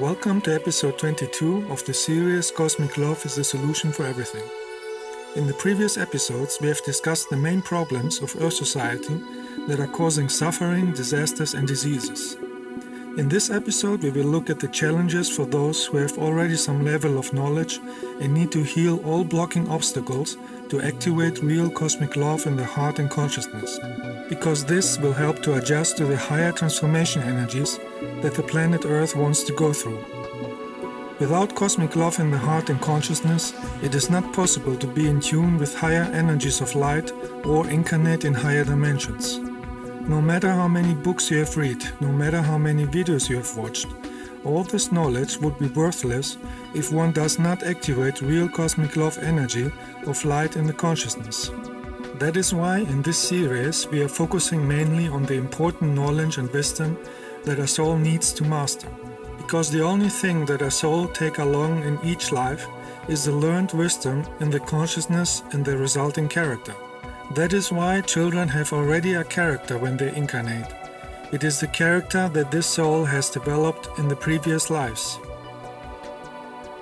Welcome to episode 22 of the series Cosmic Love is the Solution for Everything. In the previous episodes, we have discussed the main problems of Earth society that are causing suffering, disasters, and diseases. In this episode, we will look at the challenges for those who have already some level of knowledge and need to heal all blocking obstacles to activate real cosmic love in their heart and consciousness, because this will help to adjust to the higher transformation energies that the planet Earth wants to go through. Without cosmic love in the heart and consciousness, it is not possible to be in tune with higher energies of light or incarnate in higher dimensions. No matter how many books you have read, no matter how many videos you have watched, all this knowledge would be worthless if one does not activate real cosmic love energy of light in the consciousness. That is why in this series we are focusing mainly on the important knowledge and wisdom that our soul needs to master. Because the only thing that our soul take along in each life is the learned wisdom in the consciousness and the resulting character. That is why children have already a character when they incarnate. It is the character that this soul has developed in the previous lives.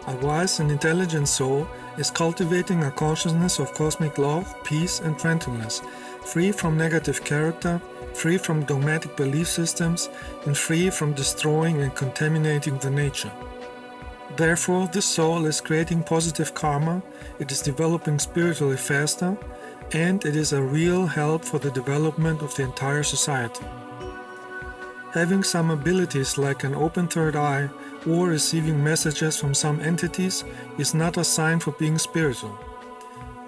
A wise and intelligent soul is cultivating a consciousness of cosmic love, peace, and friendliness, free from negative character, free from dogmatic belief systems, and free from destroying and contaminating the nature. Therefore, this soul is creating positive karma, it is developing spiritually faster, and it is a real help for the development of the entire society. Having some abilities like an open third eye or receiving messages from some entities is not a sign for being spiritual.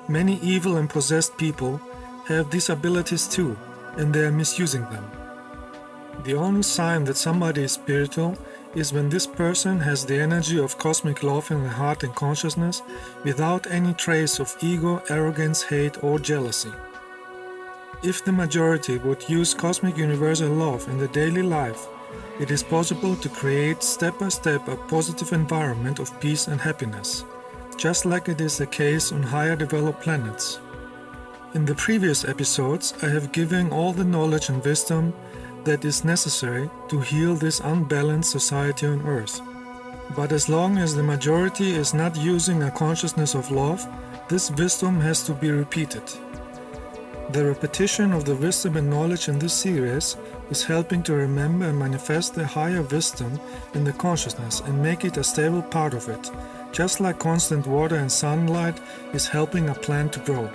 Many evil and possessed people have these abilities too, and they are misusing them. The only sign that somebody is spiritual is when this person has the energy of cosmic love in the heart and consciousness without any trace of ego, arrogance, hate, or jealousy. If the majority would use cosmic universal love in the daily life, it is possible to create step by step a positive environment of peace and happiness, just like it is the case on higher developed planets. In the previous episodes, I have given all the knowledge and wisdom that is necessary to heal this unbalanced society on Earth. But as long as the majority is not using a consciousness of love, this wisdom has to be repeated. The repetition of the wisdom and knowledge in this series is helping to remember and manifest the higher wisdom in the consciousness and make it a stable part of it, just like constant water and sunlight is helping a plant to grow.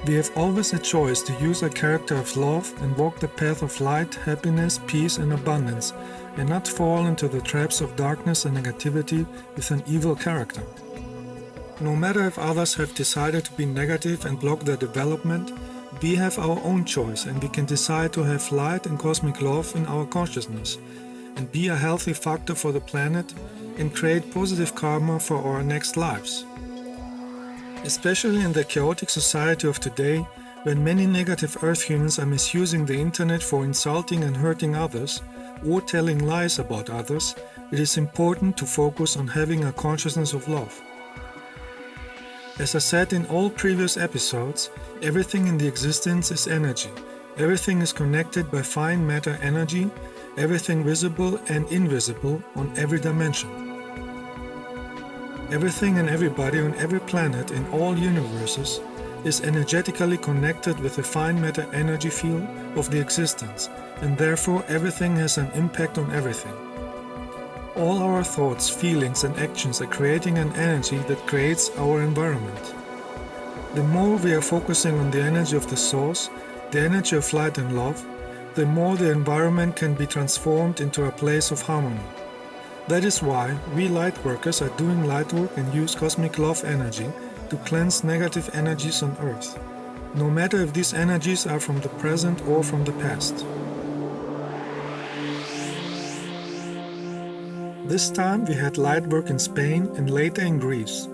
We have always a choice to use a character of love and walk the path of light, happiness, peace, and abundance, and not fall into the traps of darkness and negativity with an evil character. No matter if others have decided to be negative and block their development, we have our own choice and we can decide to have light and cosmic love in our consciousness and be a healthy factor for the planet and create positive karma for our next lives. Especially in the chaotic society of today, when many negative Earth humans are misusing the internet for insulting and hurting others, or telling lies about others, it is important to focus on having a consciousness of love. As I said in all previous episodes, everything in the existence is energy. Everything is connected by fine matter energy, everything visible and invisible on every dimension. Everything and everybody on every planet in all universes is energetically connected with the fine matter energy field of the existence, and therefore everything has an impact on everything. All our thoughts, feelings, and actions are creating an energy that creates our environment. The more we are focusing on the energy of the source, the energy of light and love, the more the environment can be transformed into a place of harmony. That is why we light workers are doing light work and use cosmic love energy to cleanse negative energies on Earth, no matter if these energies are from the present or from the past. This time we had light work in Spain and later in Greece.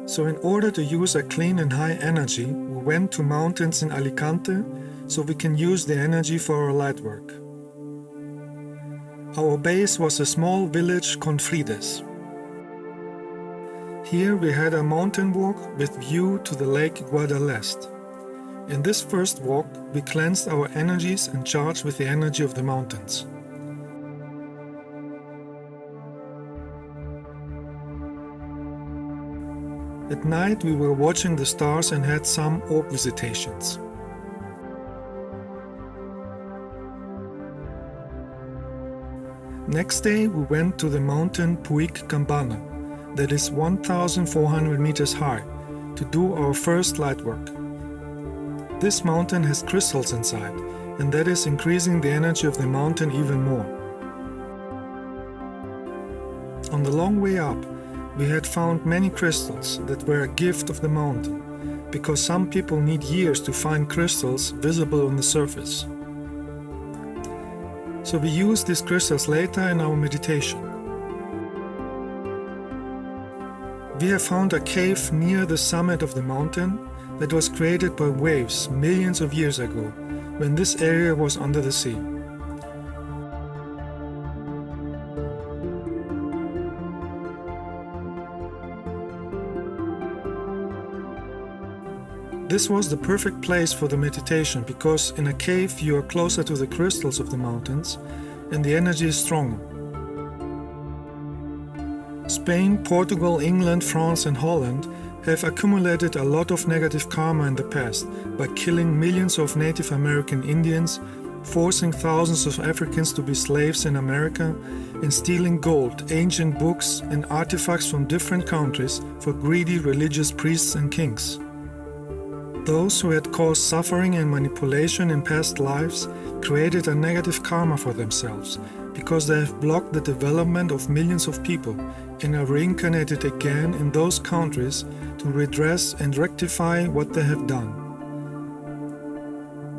So in order to use a clean and high energy, we went to mountains in Alicante so we can use the energy for our light work. Our base was a small village Confrides. Here we had a mountain walk with view to the lake Guadalest. In this first walk, we cleansed our energies and charged with the energy of the mountains. At night we were watching the stars and had some orb visitations. Next day we went to the mountain Puig Campana, that is 1,400 meters high, to do our first light work. This mountain has crystals inside, and that is increasing the energy of the mountain even more. On the long way up, we had found many crystals that were a gift of the mountain, because some people need years to find crystals visible on the surface. So we used these crystals later in our meditation. We have found a cave near the summit of the mountain that was created by waves millions of years ago, when this area was under the sea. This was the perfect place for the meditation because in a cave you are closer to the crystals of the mountains and the energy is stronger. Spain, Portugal, England, France and Holland have accumulated a lot of negative karma in the past by killing millions of Native American Indians, forcing thousands of Africans to be slaves in America, and stealing gold, ancient books and artifacts from different countries for greedy religious priests and kings. Those who had caused suffering and manipulation in past lives created a negative karma for themselves because they have blocked the development of millions of people and are reincarnated again in those countries to redress and rectify what they have done.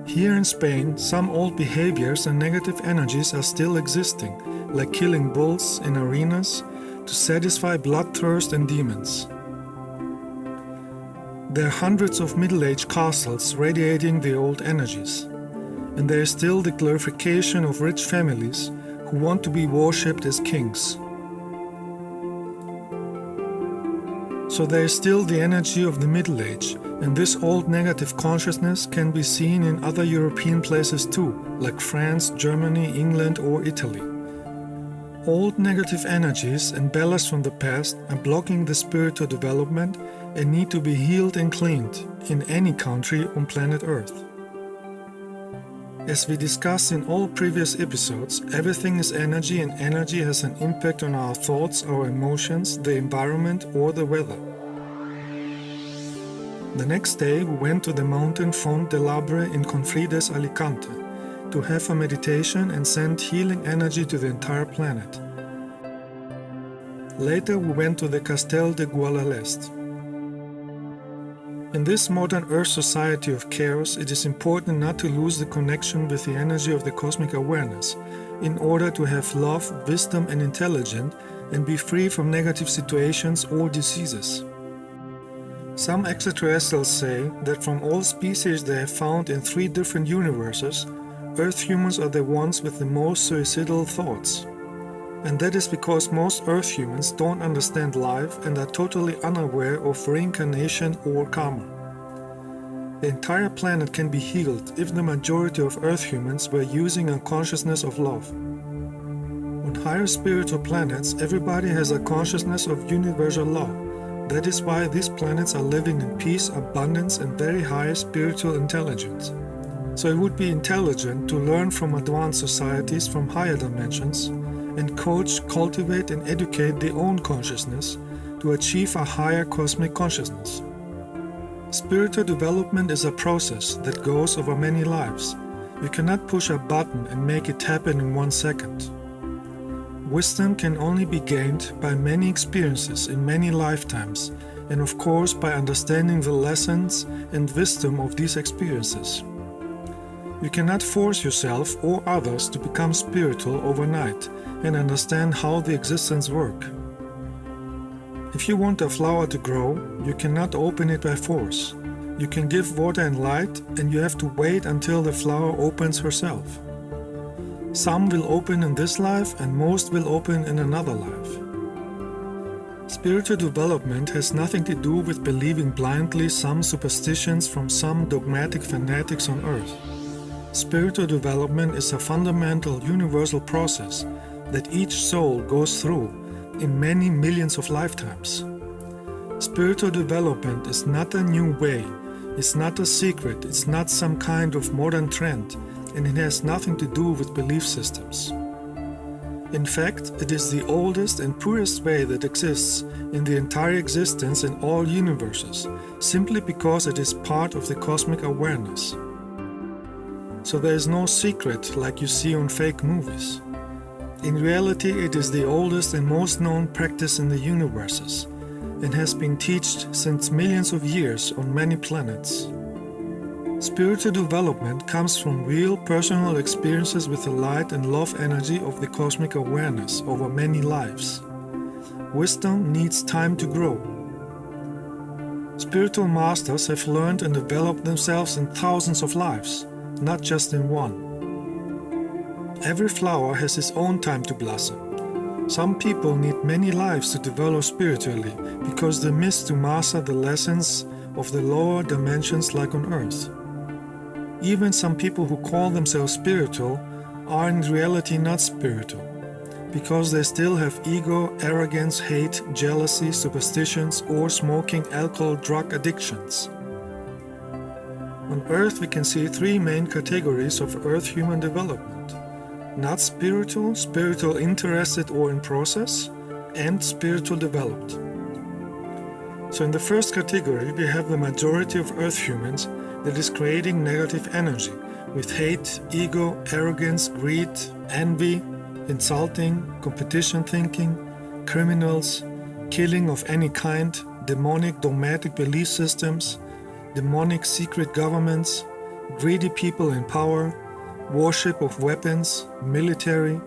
Here in Spain, some old behaviors and negative energies are still existing, like killing bulls in arenas to satisfy bloodthirst and demons. There are hundreds of middle-aged castles radiating the old energies, and there is still the glorification of rich families who want to be worshipped as kings. So there is still the energy of the Middle Age, and this old negative consciousness can be seen in other European places too, like France, Germany, England or Italy. Old negative energies and ballast from the past are blocking the spiritual development and need to be healed and cleaned in any country on planet Earth. As we discussed in all previous episodes, everything is energy and energy has an impact on our thoughts, our emotions, the environment or the weather. The next day we went to the mountain Font de l'Arbre in Confrides, Alicante, to have a meditation and send healing energy to the entire planet. Later we went to the Castel de Guadalest. In this modern Earth society of chaos, it is important not to lose the connection with the energy of the cosmic awareness, in order to have love, wisdom and intelligence and be free from negative situations or diseases. Some extraterrestrials say that from all species they have found in 3 different universes, Earth humans are the ones with the most suicidal thoughts. And that is because most Earth humans don't understand life and are totally unaware of reincarnation or karma. The entire planet can be healed if the majority of Earth humans were using a consciousness of love. On higher spiritual planets, everybody has a consciousness of universal law. That is why these planets are living in peace, abundance and very high spiritual intelligence. So it would be intelligent to learn from advanced societies from higher dimensions and coach, cultivate and educate their own consciousness to achieve a higher cosmic consciousness. Spiritual development is a process that goes over many lives. You cannot push a button and make it happen in 1 second. Wisdom can only be gained by many experiences in many lifetimes, and of course by understanding the lessons and wisdom of these experiences. You cannot force yourself or others to become spiritual overnight and understand how the existence works. If you want a flower to grow, you cannot open it by force. You can give water and light, and you have to wait until the flower opens herself. Some will open in this life and most will open in another life. Spiritual development has nothing to do with believing blindly some superstitions from some dogmatic fanatics on earth. Spiritual development is a fundamental universal process that each soul goes through in many millions of lifetimes. Spiritual development is not a new way, it's not a secret, it's not some kind of modern trend, and it has nothing to do with belief systems. In fact, it is the oldest and purest way that exists in the entire existence in all universes, simply because it is part of the cosmic awareness. So there is no secret like you see on fake movies. In reality, it is the oldest and most known practice in the universes, and has been taught since millions of years on many planets. Spiritual development comes from real personal experiences with the light and love energy of the cosmic awareness over many lives. Wisdom needs time to grow. Spiritual masters have learned and developed themselves in thousands of lives, not just in one. Every flower has its own time to blossom. Some people need many lives to develop spiritually because they miss to master the lessons of the lower dimensions like on Earth. Even some people who call themselves spiritual are in reality not spiritual, because they still have ego, arrogance, hate, jealousy, superstitions, or smoking, alcohol, drug addictions. On Earth we can see three main categories of Earth human development: not spiritual, spiritual interested or in process, and spiritual developed. So in the first category we have the majority of Earth humans that is creating negative energy with hate, ego, arrogance, greed, envy, insulting, competition thinking, criminals, killing of any kind, demonic dogmatic belief systems, demonic secret governments, greedy people in power, worship of weapons, military,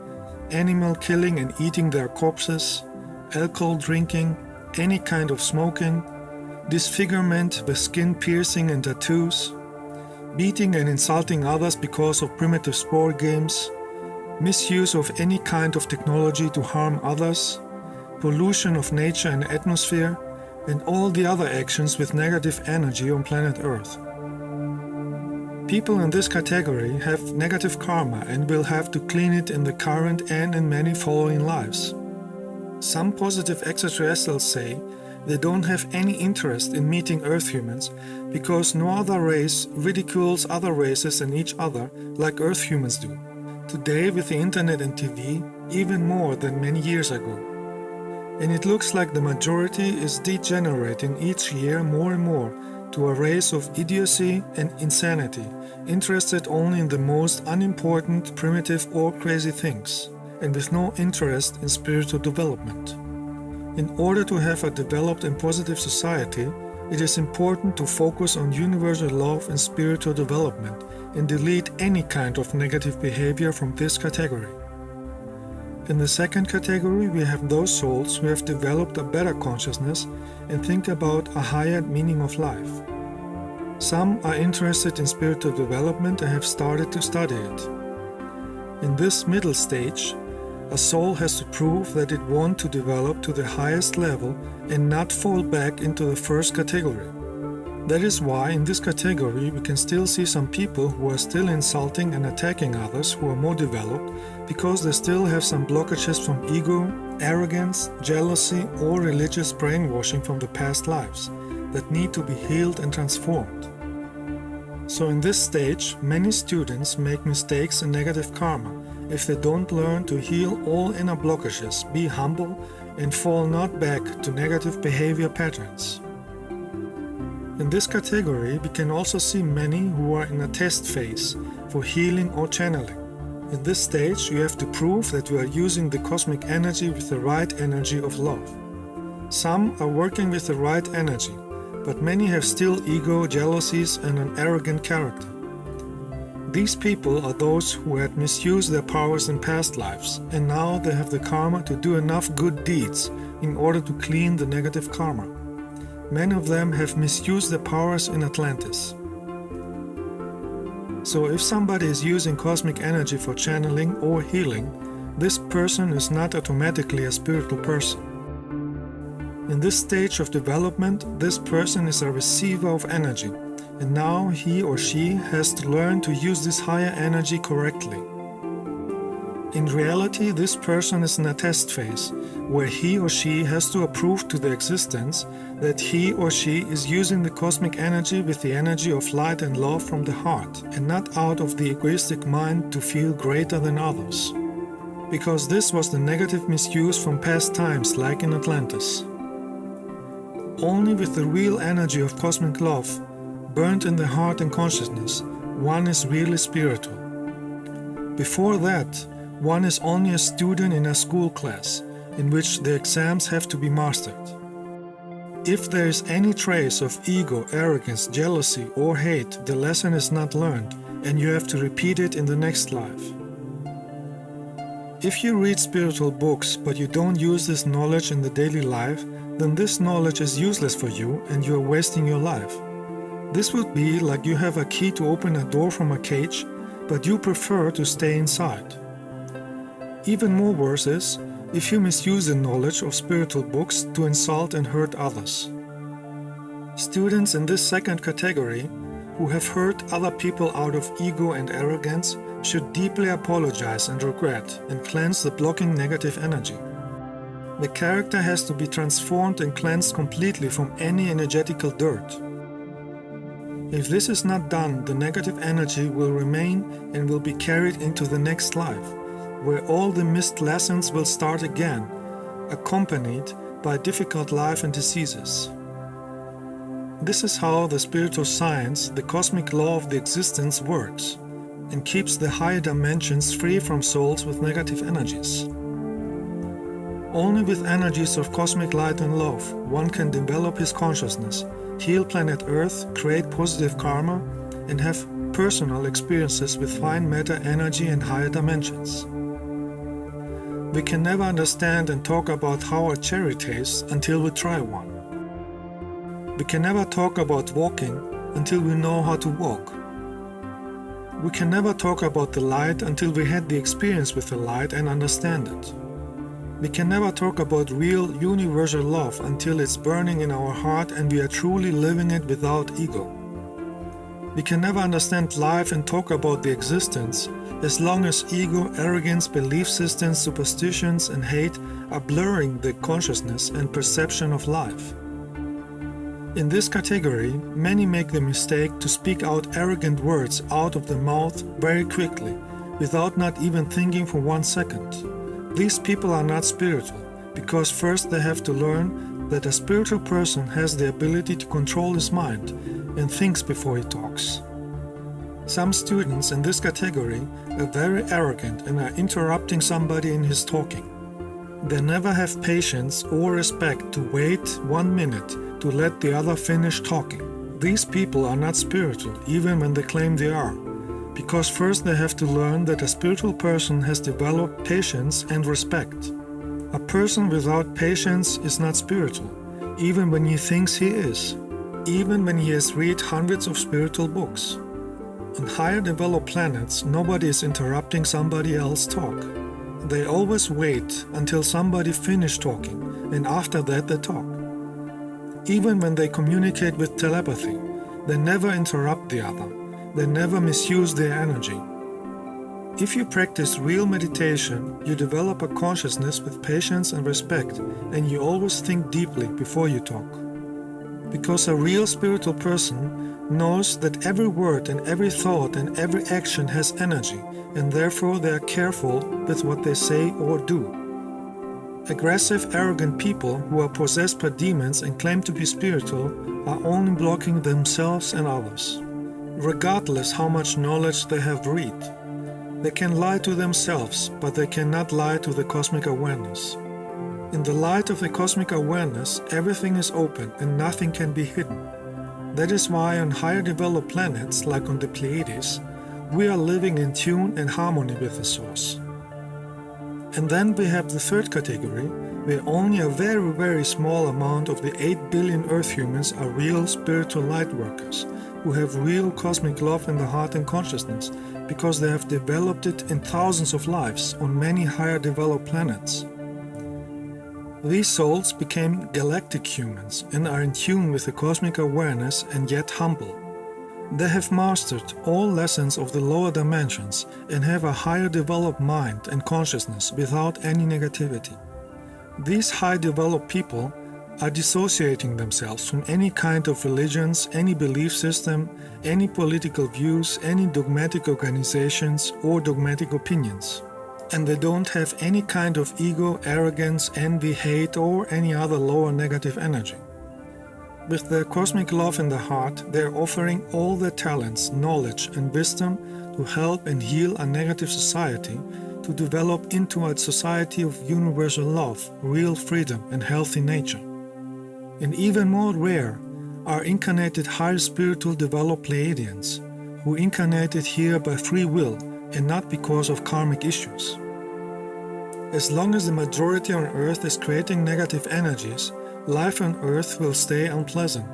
animal killing and eating their corpses, alcohol drinking, any kind of smoking, disfigurement with skin piercing and tattoos, beating and insulting others because of primitive sport games, misuse of any kind of technology to harm others, pollution of nature and atmosphere, and all the other actions with negative energy on planet Earth. People in this category have negative karma and will have to clean it in the current and in many following lives. Some positive extraterrestrials say they don't have any interest in meeting Earth humans because no other race ridicules other races and each other like Earth humans do. Today with the internet and TV, even more than many years ago. And it looks like the majority is degenerating each year more and more to a race of idiocy and insanity, interested only in the most unimportant, primitive or crazy things, and with no interest in spiritual development. In order to have a developed and positive society, it is important to focus on universal love and spiritual development and delete any kind of negative behavior from this category. In the second category, we have those souls who have developed a better consciousness and think about a higher meaning of life. Some are interested in spiritual development and have started to study it. In this middle stage, a soul has to prove that it wants to develop to the highest level and not fall back into the first category. That is why in this category we can still see some people who are still insulting and attacking others who are more developed because they still have some blockages from ego, arrogance, jealousy or religious brainwashing from the past lives that need to be healed and transformed. So in this stage, many students make mistakes and negative karma if they don't learn to heal all inner blockages, be humble, and fall not back to negative behavior patterns. In this category, we can also see many who are in a test phase for healing or channeling. In this stage, you have to prove that you are using the cosmic energy with the right energy of love. Some are working with the right energy, but many have still ego, jealousies, and an arrogant character. These people are those who had misused their powers in past lives, and now they have the karma to do enough good deeds in order to clean the negative karma. Many of them have misused their powers in Atlantis. So if somebody is using cosmic energy for channeling or healing, this person is not automatically a spiritual person. In this stage of development, this person is a receiver of energy, and now he or she has to learn to use this higher energy correctly. In reality, this person is in a test phase, where he or she has to prove to the existence that he or she is using the cosmic energy with the energy of light and love from the heart, and not out of the egoistic mind to feel greater than others. Because this was the negative misuse from past times, like in Atlantis. Only with the real energy of cosmic love, burnt in the heart and consciousness, one is really spiritual. Before that, one is only a student in a school class, in which the exams have to be mastered. If there is any trace of ego, arrogance, jealousy, or hate, the lesson is not learned, and you have to repeat it in the next life. If you read spiritual books, but you don't use this knowledge in the daily life, then this knowledge is useless for you and you are wasting your life. This would be like you have a key to open a door from a cage, but you prefer to stay inside. Even more worse is if you misuse the knowledge of spiritual books to insult and hurt others. Students in this second category, who have hurt other people out of ego and arrogance, should deeply apologize and regret and cleanse the blocking negative energy. The character has to be transformed and cleansed completely from any energetical dirt. If this is not done, the negative energy will remain and will be carried into the next life, where all the missed lessons will start again, accompanied by difficult life and diseases. This is how the spiritual science, the cosmic law of the existence, works, and keeps the higher dimensions free from souls with negative energies. Only with energies of cosmic light and love, one can develop his consciousness, heal planet Earth, create positive karma, and have personal experiences with fine matter energy and higher dimensions. We can never understand and talk about how a cherry tastes until we try one. We can never talk about walking until we know how to walk. We can never talk about the light until we had the experience with the light and understand it. We can never talk about real universal love until it's burning in our heart and we are truly living it without ego. We can never understand life and talk about the existence as long as ego, arrogance, belief systems, superstitions, and hate are blurring the consciousness and perception of life. In this category, many make the mistake to speak out arrogant words out of the mouth very quickly, without not even thinking for 1 second. These people are not spiritual, because first they have to learn that a spiritual person has the ability to control his mind and thinks before he talks. Some students in this category are very arrogant and are interrupting somebody in his talking. They never have patience or respect to wait 1 minute to let the other finish talking. These people are not spiritual, even when they claim they are, because first they have to learn that a spiritual person has developed patience and respect. A person without patience is not spiritual, even when he thinks he is, even when he has read hundreds of spiritual books. On higher developed planets, nobody is interrupting somebody else's talk. They always wait until somebody finishes talking, and after that they talk. Even when they communicate with telepathy, they never interrupt the other. They never misuse their energy. If you practice real meditation, you develop a consciousness with patience and respect, and you always think deeply before you talk. Because a real spiritual person knows that every word and every thought and every action has energy, and therefore they are careful with what they say or do. Aggressive, arrogant people who are possessed by demons and claim to be spiritual are only blocking themselves and others, regardless how much knowledge they have read. They can lie to themselves, but they cannot lie to the cosmic awareness. In the light of the cosmic awareness, everything is open and nothing can be hidden. That is why on higher developed planets, like on the Pleiades, we are living in tune and harmony with the Source. And then we have the third category, where only a very, very small amount of the 8 billion Earth humans are real spiritual light workers, who have real cosmic love in the heart and consciousness, because they have developed it in thousands of lives on many higher developed planets. These souls became galactic humans and are in tune with the cosmic awareness and yet humble. They have mastered all lessons of the lower dimensions and have a higher developed mind and consciousness without any negativity. These high developed people are dissociating themselves from any kind of religions, any belief system, any political views, any dogmatic organizations or dogmatic opinions. And they don't have any kind of ego, arrogance, envy, hate, or any other lower negative energy. With their cosmic love in their heart, they are offering all their talents, knowledge, and wisdom to help and heal a negative society to develop into a society of universal love, real freedom, and healthy nature. And even more rare are incarnated higher spiritual developed Pleiadians, who incarnated here by free will and not because of karmic issues. As long as the majority on Earth is creating negative energies, life on Earth will stay unpleasant,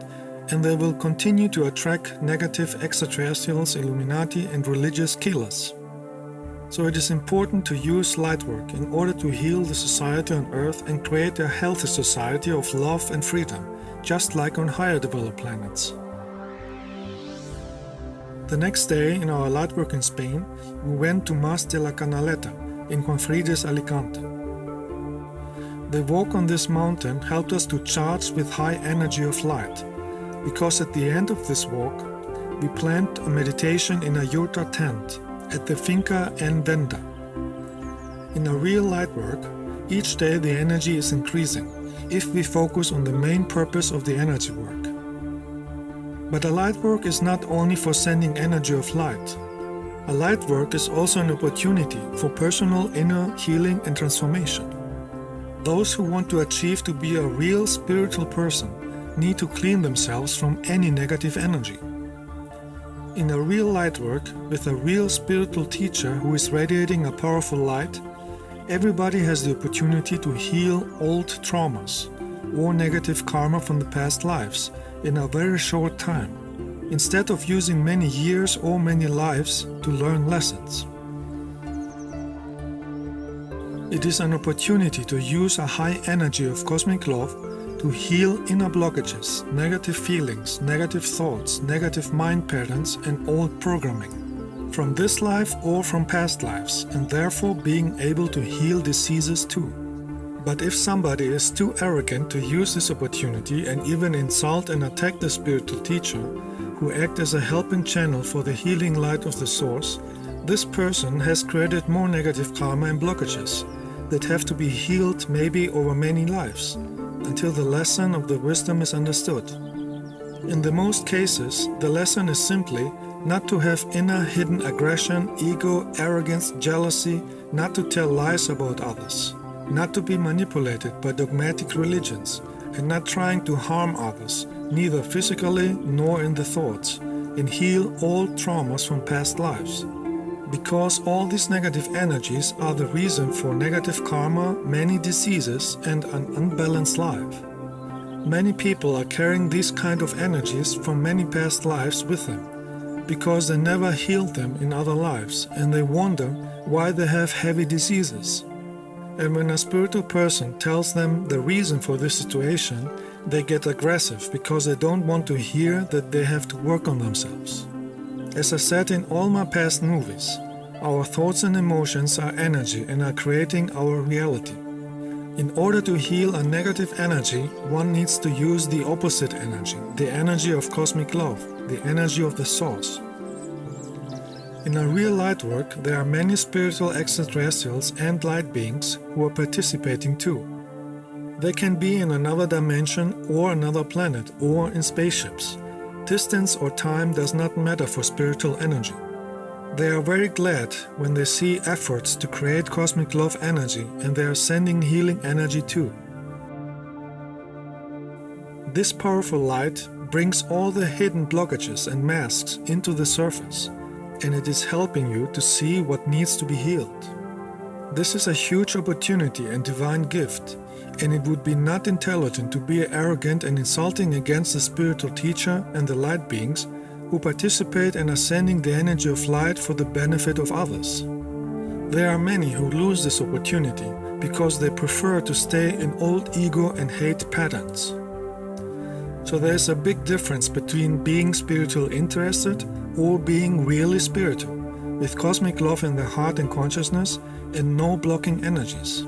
and they will continue to attract negative extraterrestrials, Illuminati, and religious killers. So it is important to use lightwork in order to heal the society on Earth and create a healthy society of love and freedom, just like on higher developed planets. The next day, in our lightwork in Spain, we went to Mas de la Canaleta in Confrides, Alicante. The walk on this mountain helped us to charge with high energy of light, because at the end of this walk, we planned a meditation in a yurta tent at the Finca en Venda. In a real light work, each day the energy is increasing if we focus on the main purpose of the energy work. But a light work is not only for sending energy of light. A light work is also an opportunity for personal inner healing and transformation. Those who want to achieve to be a real spiritual person need to clean themselves from any negative energy. In a real light work, with a real spiritual teacher who is radiating a powerful light, everybody has the opportunity to heal old traumas or negative karma from the past lives in a very short time, instead of using many years or many lives to learn lessons. It is an opportunity to use a high energy of cosmic love to heal inner blockages, negative feelings, negative thoughts, negative mind patterns, and old programming, from this life or from past lives, and therefore being able to heal diseases too. But if somebody is too arrogant to use this opportunity and even insult and attack the spiritual teacher, who act as a helping channel for the healing light of the source, this person has created more negative karma and blockages that have to be healed maybe over many lives, until the lesson of the wisdom is understood. In the most cases, the lesson is simply not to have inner hidden aggression, ego, arrogance, jealousy, not to tell lies about others, not to be manipulated by dogmatic religions, and not trying to harm others, neither physically nor in the thoughts, and heal all traumas from past lives. Because all these negative energies are the reason for negative karma, many diseases, and an unbalanced life. Many people are carrying these kind of energies from many past lives with them, because they never healed them in other lives, and they wonder why they have heavy diseases. And when a spiritual person tells them the reason for this situation, they get aggressive because they don't want to hear that they have to work on themselves. As I said in all my past movies, our thoughts and emotions are energy and are creating our reality. In order to heal a negative energy, one needs to use the opposite energy, the energy of cosmic love, the energy of the source. In a real light work, there are many spiritual extraterrestrials and light beings who are participating too. They can be in another dimension or another planet or in spaceships. Distance or time does not matter for spiritual energy. They are very glad when they see efforts to create cosmic love energy, and they are sending healing energy too. This powerful light brings all the hidden blockages and masks into the surface, and it is helping you to see what needs to be healed. This is a huge opportunity and divine gift, and it would be not intelligent to be arrogant and insulting against the spiritual teacher and the light beings who participate and are sending the energy of light for the benefit of others. There are many who lose this opportunity because they prefer to stay in old ego and hate patterns. So there's a big difference between being spiritual interested or being really spiritual, with cosmic love in the heart and consciousness and no blocking energies.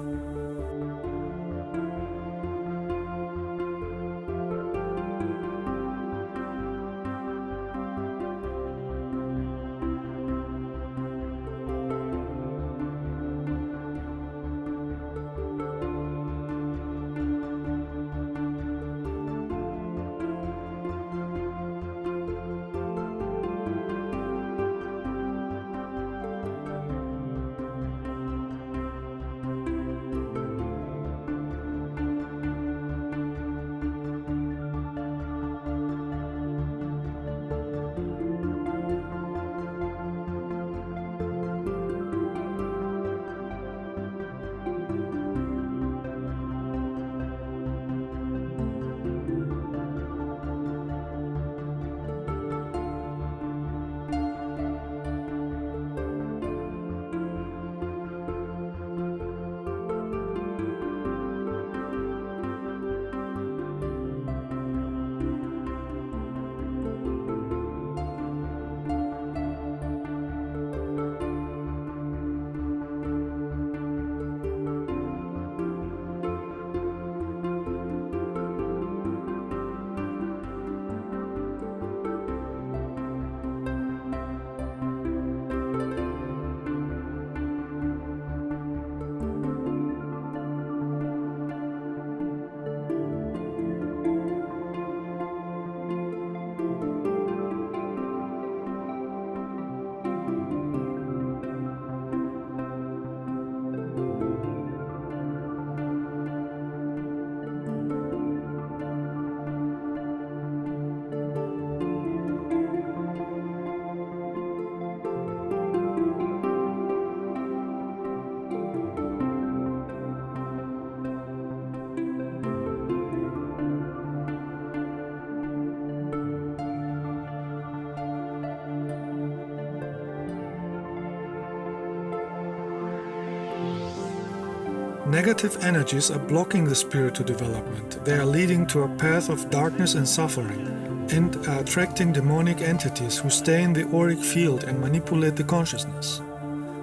Negative energies are blocking the spiritual development. They are leading to a path of darkness and suffering, and are attracting demonic entities who stay in the auric field and manipulate the consciousness.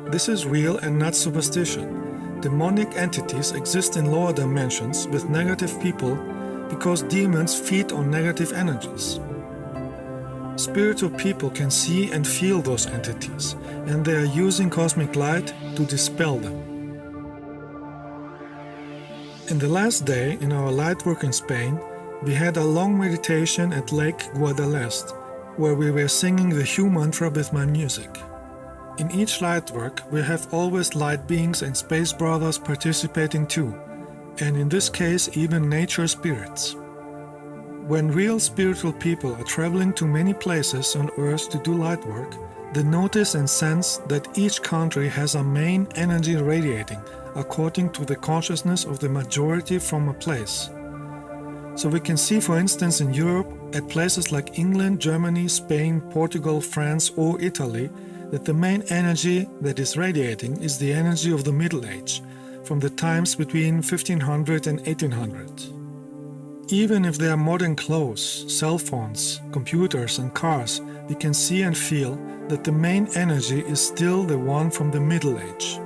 This is real and not superstition. Demonic entities exist in lower dimensions with negative people because demons feed on negative energies. Spiritual people can see and feel those entities, and they are using cosmic light to dispel them. In the last day in our light work in Spain, we had a long meditation at Lake Guadalest, where we were singing the Hue mantra with my music. In each light work, we have always light beings and space brothers participating too, and in this case even nature spirits. When real spiritual people are traveling to many places on Earth to do light work, they notice and sense that each country has a main energy radiating according to the consciousness of the majority from a place. So we can see, for instance, in Europe, at places like England, Germany, Spain, Portugal, France or Italy, that the main energy that is radiating is the energy of the Middle Age, from the times between 1500 and 1800. Even if there are modern clothes, cell phones, computers and cars, we can see and feel that the main energy is still the one from the Middle Age.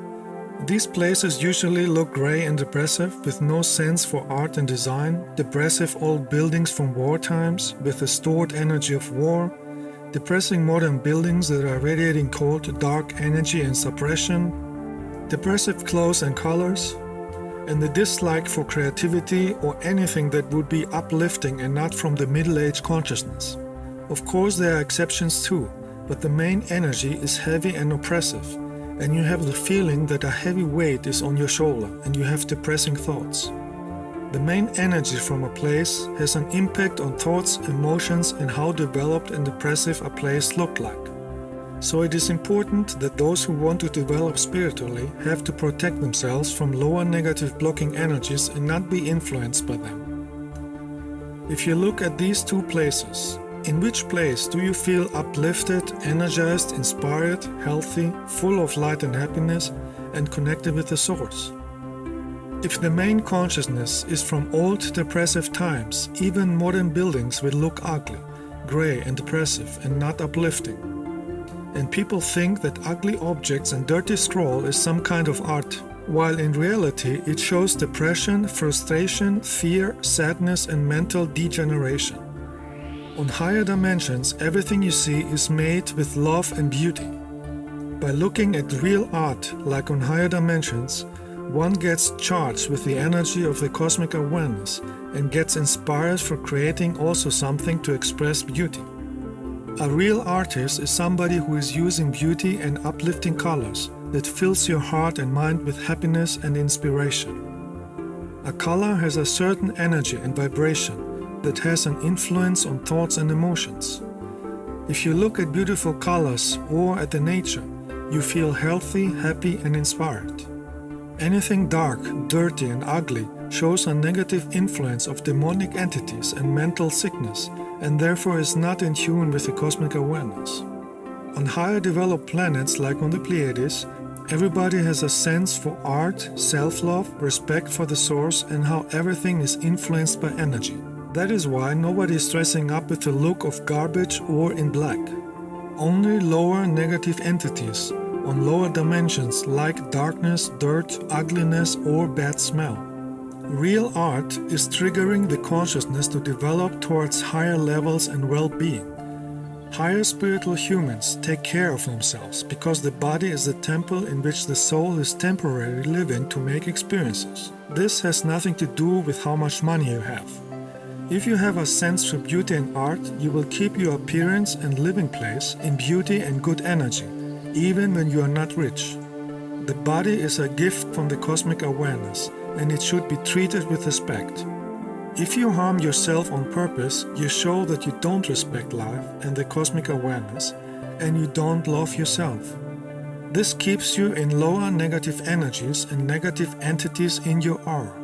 These places usually look grey and depressive, with no sense for art and design, depressive old buildings from war times with the stored energy of war, depressing modern buildings that are radiating cold, dark energy and suppression, depressive clothes and colors, and the dislike for creativity or anything that would be uplifting and not from the Middle Age consciousness. Of course there are exceptions too, but the main energy is heavy and oppressive, and you have the feeling that a heavy weight is on your shoulder and you have depressing thoughts. The main energy from a place has an impact on thoughts, emotions, and how developed and depressive a place looked like. So it is important that those who want to develop spiritually have to protect themselves from lower negative blocking energies and not be influenced by them. If you look at these two places, in which place do you feel uplifted, energized, inspired, healthy, full of light and happiness, and connected with the source? If the main consciousness is from old depressive times, even modern buildings will look ugly, grey and depressive and not uplifting. And people think that ugly objects and dirty scroll is some kind of art, while in reality it shows depression, frustration, fear, sadness and mental degeneration. On higher dimensions, everything you see is made with love and beauty. By looking at real art, like on higher dimensions, one gets charged with the energy of the cosmic awareness and gets inspired for creating also something to express beauty. A real artist is somebody who is using beauty and uplifting colors that fills your heart and mind with happiness and inspiration. A color has a certain energy and vibration that has an influence on thoughts and emotions. If you look at beautiful colors or at the nature, you feel healthy, happy and inspired. Anything dark, dirty and ugly shows a negative influence of demonic entities and mental sickness, and therefore is not in tune with the cosmic awareness. On higher developed planets like on the Pleiades, everybody has a sense for art, self-love, respect for the source and how everything is influenced by energy. That is why nobody is dressing up with the look of garbage or in black. Only lower negative entities on lower dimensions like darkness, dirt, ugliness or bad smell. Real art is triggering the consciousness to develop towards higher levels and well-being. Higher spiritual humans take care of themselves because the body is the temple in which the soul is temporarily living to make experiences. This has nothing to do with how much money you have. If you have a sense for beauty and art, you will keep your appearance and living place in beauty and good energy, even when you are not rich. The body is a gift from the cosmic awareness, and it should be treated with respect. If you harm yourself on purpose, you show that you don't respect life and the cosmic awareness, and you don't love yourself. This keeps you in lower negative energies and negative entities in your aura.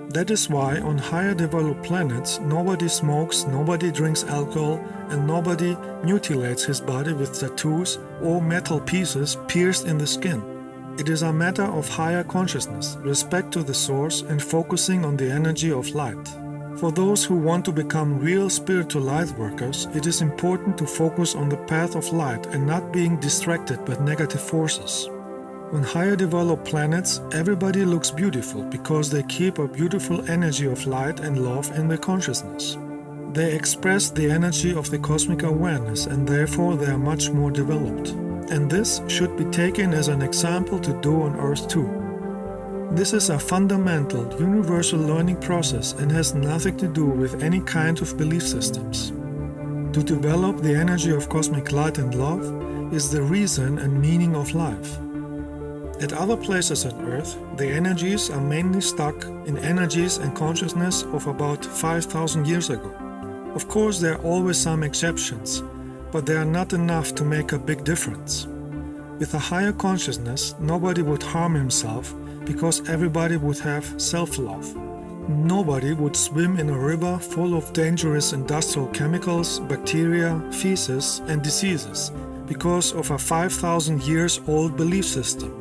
That is why on higher developed planets, nobody smokes, nobody drinks alcohol, and nobody mutilates his body with tattoos or metal pieces pierced in the skin. It is a matter of higher consciousness, respect to the source, and focusing on the energy of light. For those who want to become real spiritual light workers, it is important to focus on the path of light and not being distracted by negative forces. On higher developed planets, everybody looks beautiful because they keep a beautiful energy of light and love in their consciousness. They express the energy of the cosmic awareness and therefore they are much more developed. And this should be taken as an example to do on Earth too. This is a fundamental, universal learning process and has nothing to do with any kind of belief systems. To develop the energy of cosmic light and love is the reason and meaning of life. At other places on Earth, the energies are mainly stuck in energies and consciousness of about 5,000 years ago. Of course, there are always some exceptions, but they are not enough to make a big difference. With a higher consciousness, nobody would harm himself because everybody would have self-love. Nobody would swim in a river full of dangerous industrial chemicals, bacteria, feces, and diseases because of a 5,000 years old belief system.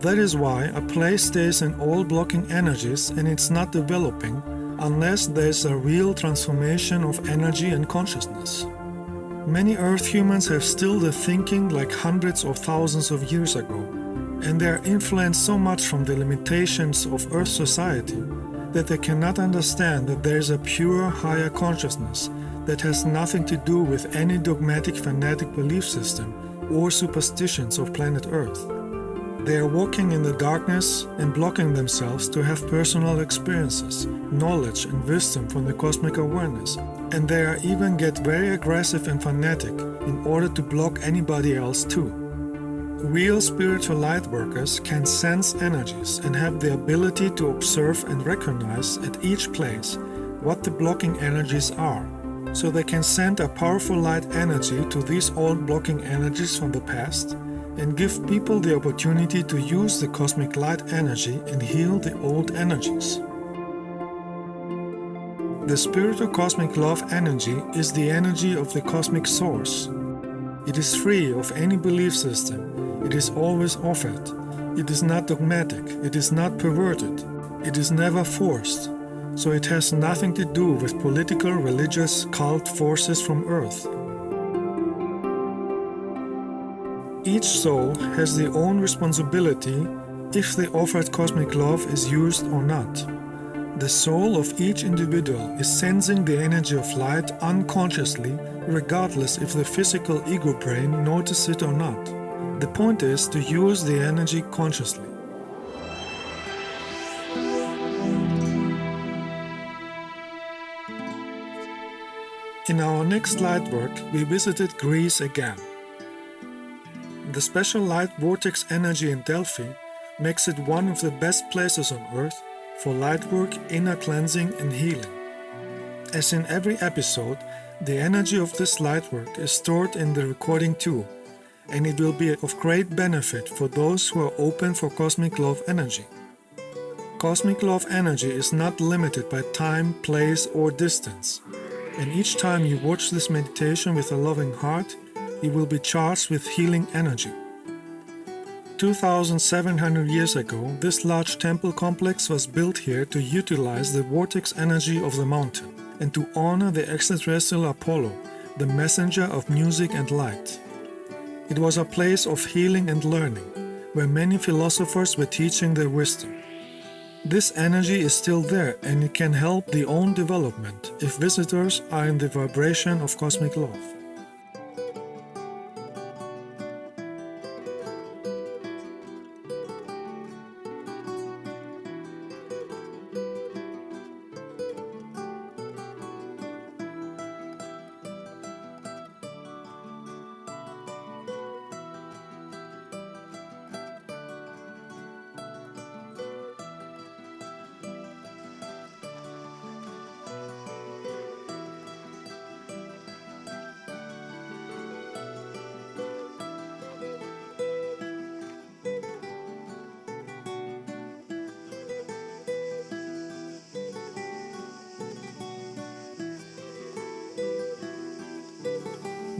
That is why a place stays in all blocking energies and it's not developing unless there is a real transformation of energy and consciousness. Many Earth humans have still the thinking like hundreds of thousands of years ago, and they are influenced so much from the limitations of Earth society that they cannot understand that there is a pure higher consciousness that has nothing to do with any dogmatic fanatic belief system or superstitions of planet Earth. They are walking in the darkness and blocking themselves to have personal experiences, knowledge and wisdom from the cosmic awareness, and they are even get very aggressive and fanatic in order to block anybody else too. Real spiritual light workers can sense energies and have the ability to observe and recognize at each place what the blocking energies are, so they can send a powerful light energy to these old blocking energies from the past and give people the opportunity to use the cosmic light energy and heal the old energies. The spiritual cosmic love energy is the energy of the cosmic source. It is free of any belief system. It is always offered. It is not dogmatic. It is not perverted. It is never forced, so it has nothing to do with political, religious, cult forces from Earth. Each soul has their own responsibility if the offered cosmic love is used or not. The soul of each individual is sensing the energy of light unconsciously, regardless if the physical ego brain notices it or not. The point is to use the energy consciously. In our next light work, we visited Greece again. The special light vortex energy in Delphi makes it one of the best places on Earth for light work, inner cleansing and healing. As in every episode, the energy of this light work is stored in the recording too, and it will be of great benefit for those who are open for cosmic love energy. Cosmic love energy is not limited by time, place or distance, and each time you watch this meditation with a loving heart, you will be charged with healing energy. 2,700 years ago, this large temple complex was built here to utilize the vortex energy of the mountain and to honor the extraterrestrial Apollo, the messenger of music and light. It was a place of healing and learning, where many philosophers were teaching their wisdom. This energy is still there and it can help the own development if visitors are in the vibration of cosmic love.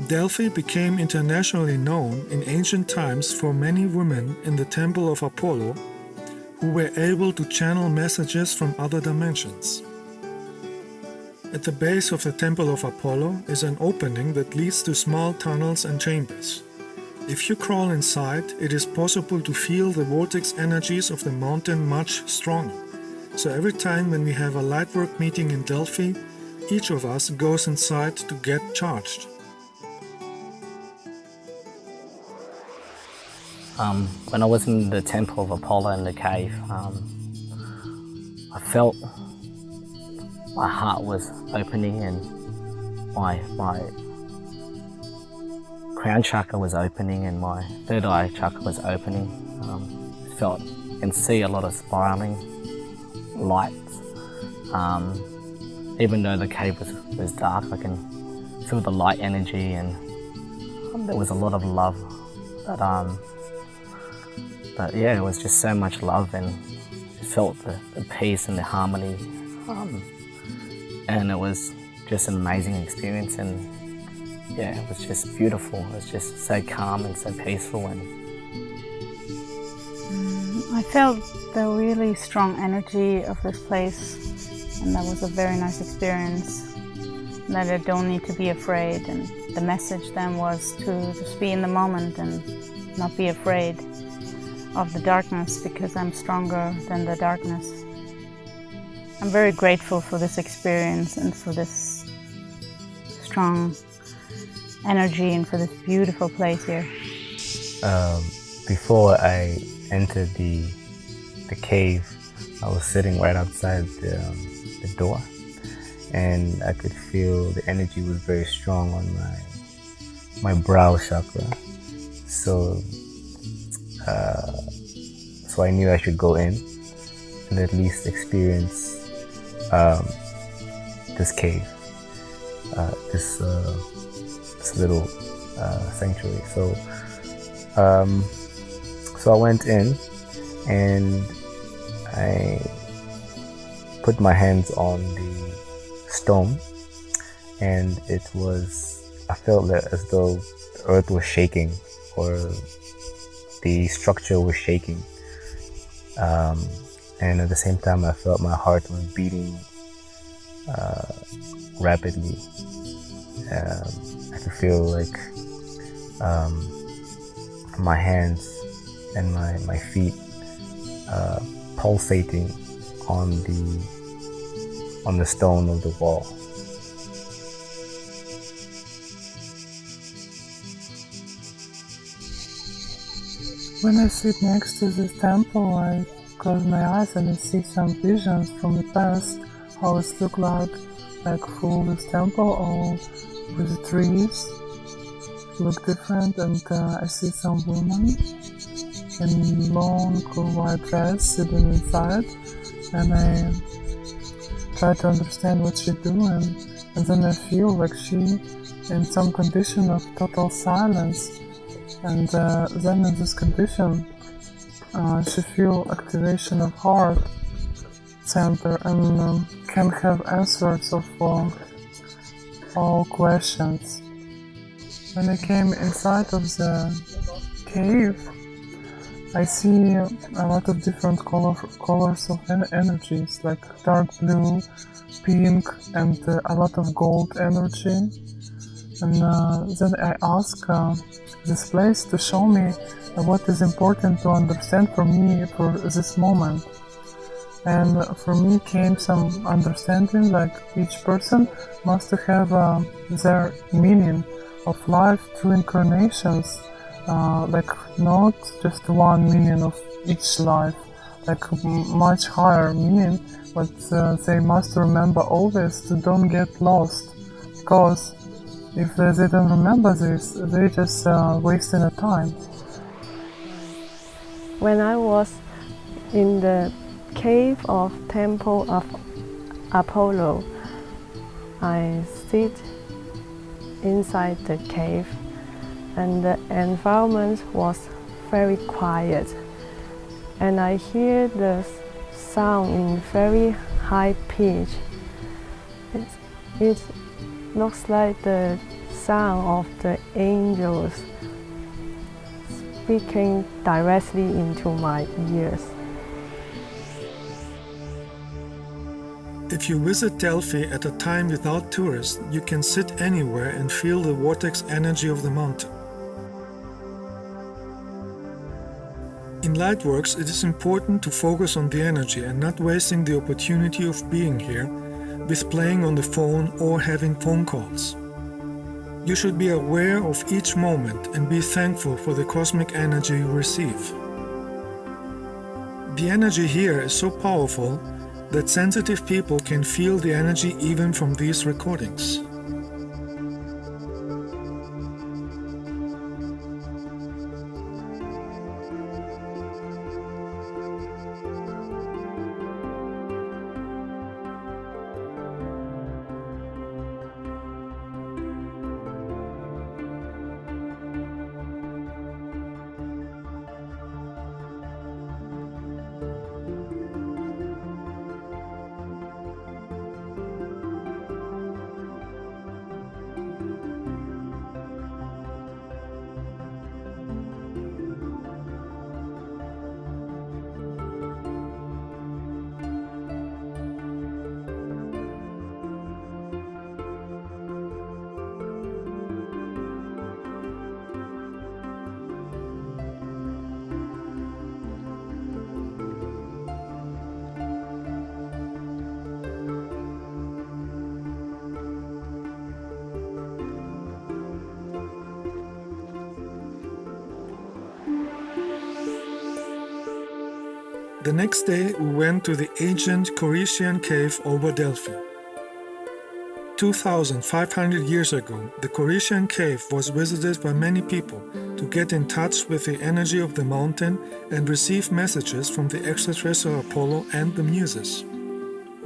Delphi became internationally known in ancient times for many women in the Temple of Apollo who were able to channel messages from other dimensions. At the base of the Temple of Apollo is an opening that leads to small tunnels and chambers. If you crawl inside, it is possible to feel the vortex energies of the mountain much stronger. So every time when we have a lightwork meeting in Delphi, each of us goes inside to get charged. When I was in the Temple of Apollo in the cave, I felt my heart was opening and my crown chakra was opening and my third eye chakra was opening. Felt and see a lot of spiraling lights. Even though the cave was dark, I can feel the light energy and there was a lot of love but yeah, it was just so much love and I felt the peace and the harmony. And it was just an amazing experience and yeah, it was just beautiful. It was just so calm and so peaceful. And I felt the really strong energy of this place and that was a very nice experience. That I don't need to be afraid, and the message then was to just be in the moment and not be afraid of the darkness because I'm stronger than the darkness. I'm very grateful for this experience and for this strong energy and for this beautiful place here. Before I entered the cave, I was sitting right outside the door and I could feel the energy was very strong on my brow chakra. So I knew I should go in and at least experience this cave, this little sanctuary. So I went in and I put my hands on the stone, and I felt that as though the earth was shaking or the structure was shaking. and at the same time I felt my heart was beating rapidly. I could feel like my hands and my feet pulsating on the stone of the wall. When I sit next to this temple, I close my eyes and I see some visions from the past, how it looked like full this temple, all with trees, look different, and I see some women in long white dress sitting inside, and I try to understand what she's doing, and then I feel like she in some condition of total silence, and then in this condition she feel activation of heart center and can have answers of all questions. When I came inside of the cave, I see a lot of different colors of energies, like dark blue, pink, and a lot of gold energy. And then I ask this place to show me what is important to understand for me for this moment. And for me came some understanding, like each person must have their meaning of life through incarnations, like not just one meaning of each life, like much higher meaning, but they must remember always to don't get lost, because if they don't remember this, they just wasting a time. When I was in the cave of Temple of Apollo, I sit inside the cave and the environment was very quiet, and I hear the sound in very high pitch. It looks like the sound of the angels speaking directly into my ears. If you visit Delphi at a time without tourists, you can sit anywhere and feel the vortex energy of the mountain. In Lightworks, it is important to focus on the energy and not wasting the opportunity of being here with playing on the phone or having phone calls. You should be aware of each moment and be thankful for the cosmic energy you receive. The energy here is so powerful that sensitive people can feel the energy even from these recordings. The next day, we went to the ancient Corinthian cave over Delphi. 2,500 years ago, the Corinthian cave was visited by many people to get in touch with the energy of the mountain and receive messages from the extraterrestrial Apollo and the Muses.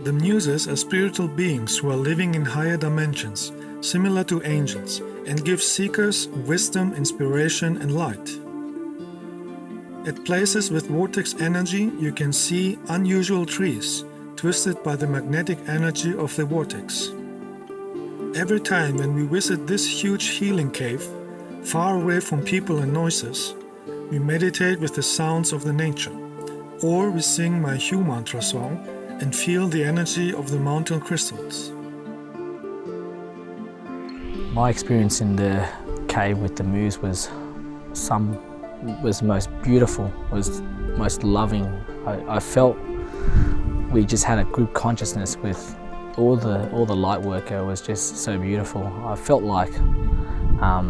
The Muses are spiritual beings who are living in higher dimensions, similar to angels, and give seekers wisdom, inspiration, and light. At places with vortex energy, you can see unusual trees, twisted by the magnetic energy of the vortex. Every time when we visit this huge healing cave, far away from people and noises, we meditate with the sounds of the nature. or we sing my Hue mantra song and feel the energy of the mountain crystals. My experience in the cave with the moose was most beautiful, was most loving. I felt we just had a group consciousness with all the light work. It was just so beautiful. I felt like I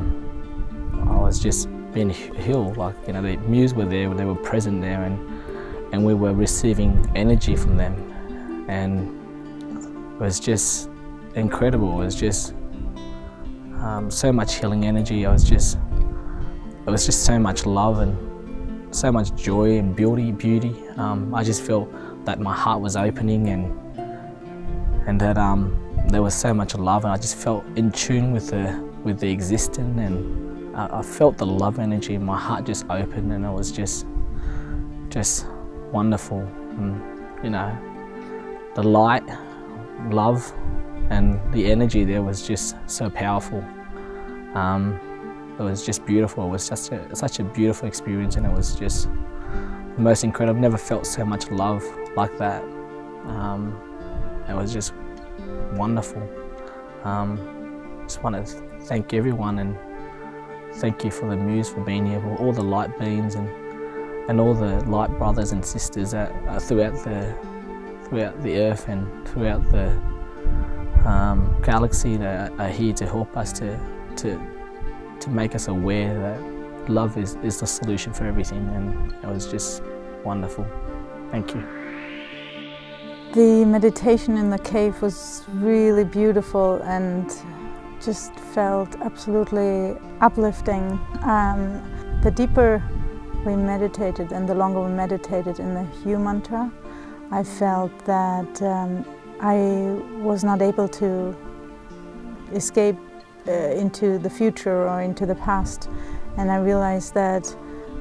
was just being healed. Like, you know, the muse were there, they were present there, and we were receiving energy from them, and it was just incredible. It was just so much healing energy. It was just so much love and so much joy and beauty. I just felt that my heart was opening and that there was so much love, and I just felt in tune with the existing, and I felt the love energy. My heart just opened, and it was just wonderful. And, you know, the light, love, and the energy there was just so powerful. It was just beautiful. It was just such a beautiful experience, and it was just the most incredible. I've never felt so much love like that. It was just wonderful. Just want to thank everyone, and thank you for the muse for being here, for all the light beings and all the light brothers and sisters that are throughout the earth and throughout the galaxy that are here to help us to make us aware that love is the solution for everything, and it was just wonderful. Thank you. The meditation in the cave was really beautiful and just felt absolutely uplifting. The deeper we meditated and the longer we meditated in the Hue mantra, I felt that I was not able to escape into the future or into the past, and I realized that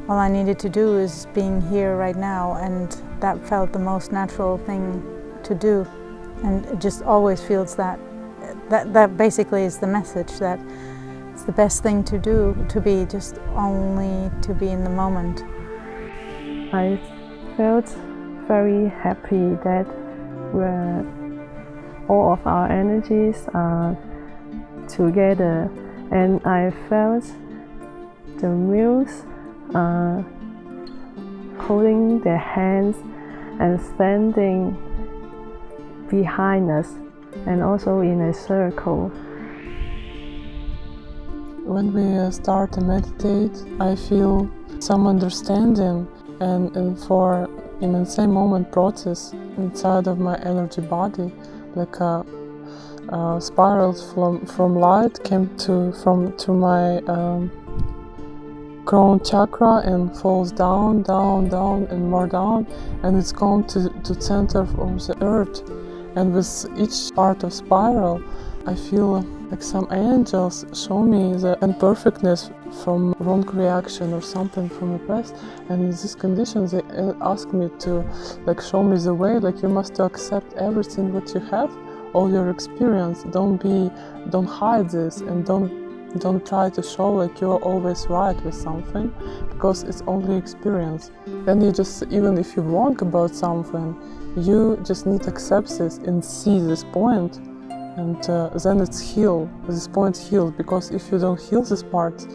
all I needed to do is being here right now, and that felt the most natural thing to do. And it just always feels that basically is the message, that it's the best thing to do, to be just only to be in the moment. I felt very happy that all of our energies are together, and I felt the muse holding their hands and standing behind us, and also in a circle. When we start to meditate, I feel some understanding and for in the same moment process inside of my energy body, like a spiral from light came to my crown chakra and falls down and more down, and it's gone to center of the earth. And with each part of spiral, I feel like some angels show me the imperfectness from wrong reaction or something from the past, and in these conditions they ask me to show me the way, you must accept everything what you have, all your experience. Don't hide this, and don't try to show you're always right with something, because it's only experience. Then you just, even if you're wrong about something, you just need to accept this and see this point, and then it's healed. This point healed, because if you don't heal this part,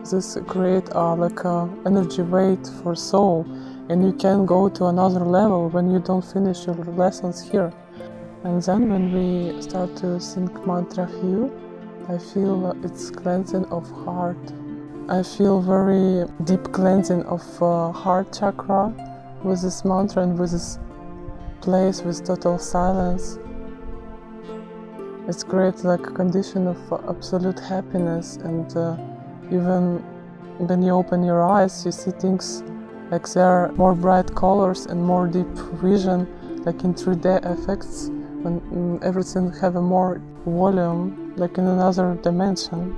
this create a energy weight for soul, and you can go to another level when you don't finish your lessons here. And then when we start to sing mantra Hue, I feel it's cleansing of heart. I feel very deep cleansing of heart chakra with this mantra and with this place with total silence. It's creates a condition of absolute happiness, and even when you open your eyes, you see things there are more bright colors and more deep vision, in 3D effects, when everything have a more volume, in another dimension.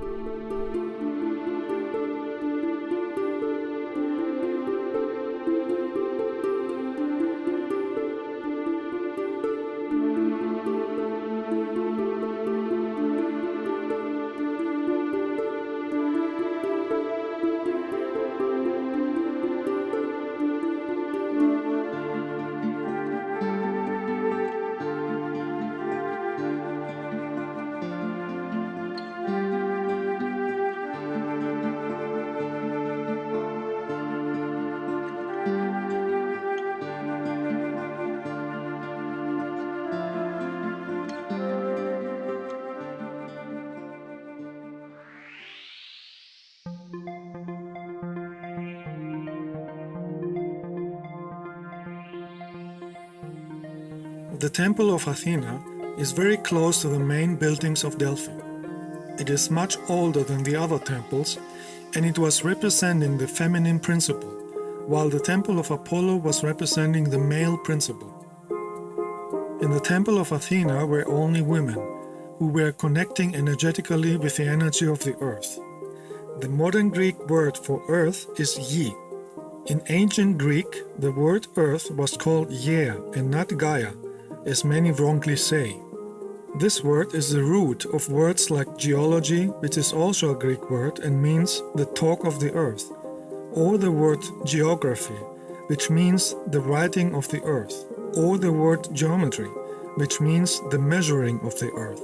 The Temple of Athena is very close to the main buildings of Delphi. It is much older than the other temples, and it was representing the feminine principle, while the Temple of Apollo was representing the male principle. In the Temple of Athena were only women, who were connecting energetically with the energy of the earth. The modern Greek word for earth is Yi. In ancient Greek, the word earth was called Gaia and not Gaia, as many wrongly say. This word is the root of words like geology, which is also a Greek word and means the talk of the earth, or the word geography, which means the writing of the earth, or the word geometry, which means the measuring of the earth.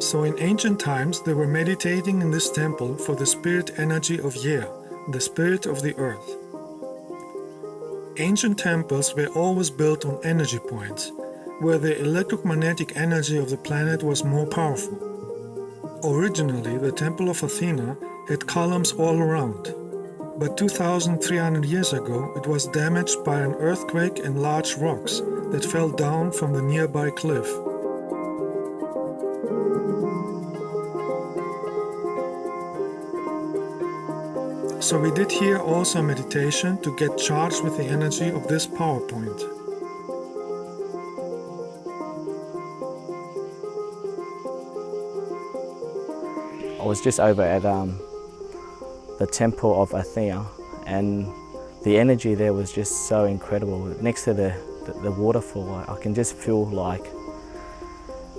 So in ancient times they were meditating in this temple for the spirit energy of Yer, the spirit of the earth. Ancient temples were always built on energy points, where the electromagnetic energy of the planet was more powerful. Originally, the Temple of Athena had columns all around, but 2,300 years ago it was damaged by an earthquake and large rocks that fell down from the nearby cliff. So we did here also meditation to get charged with the energy of this power point. I was just over at the Temple of Athena, and the energy there was just so incredible. Next to the waterfall, I can just feel like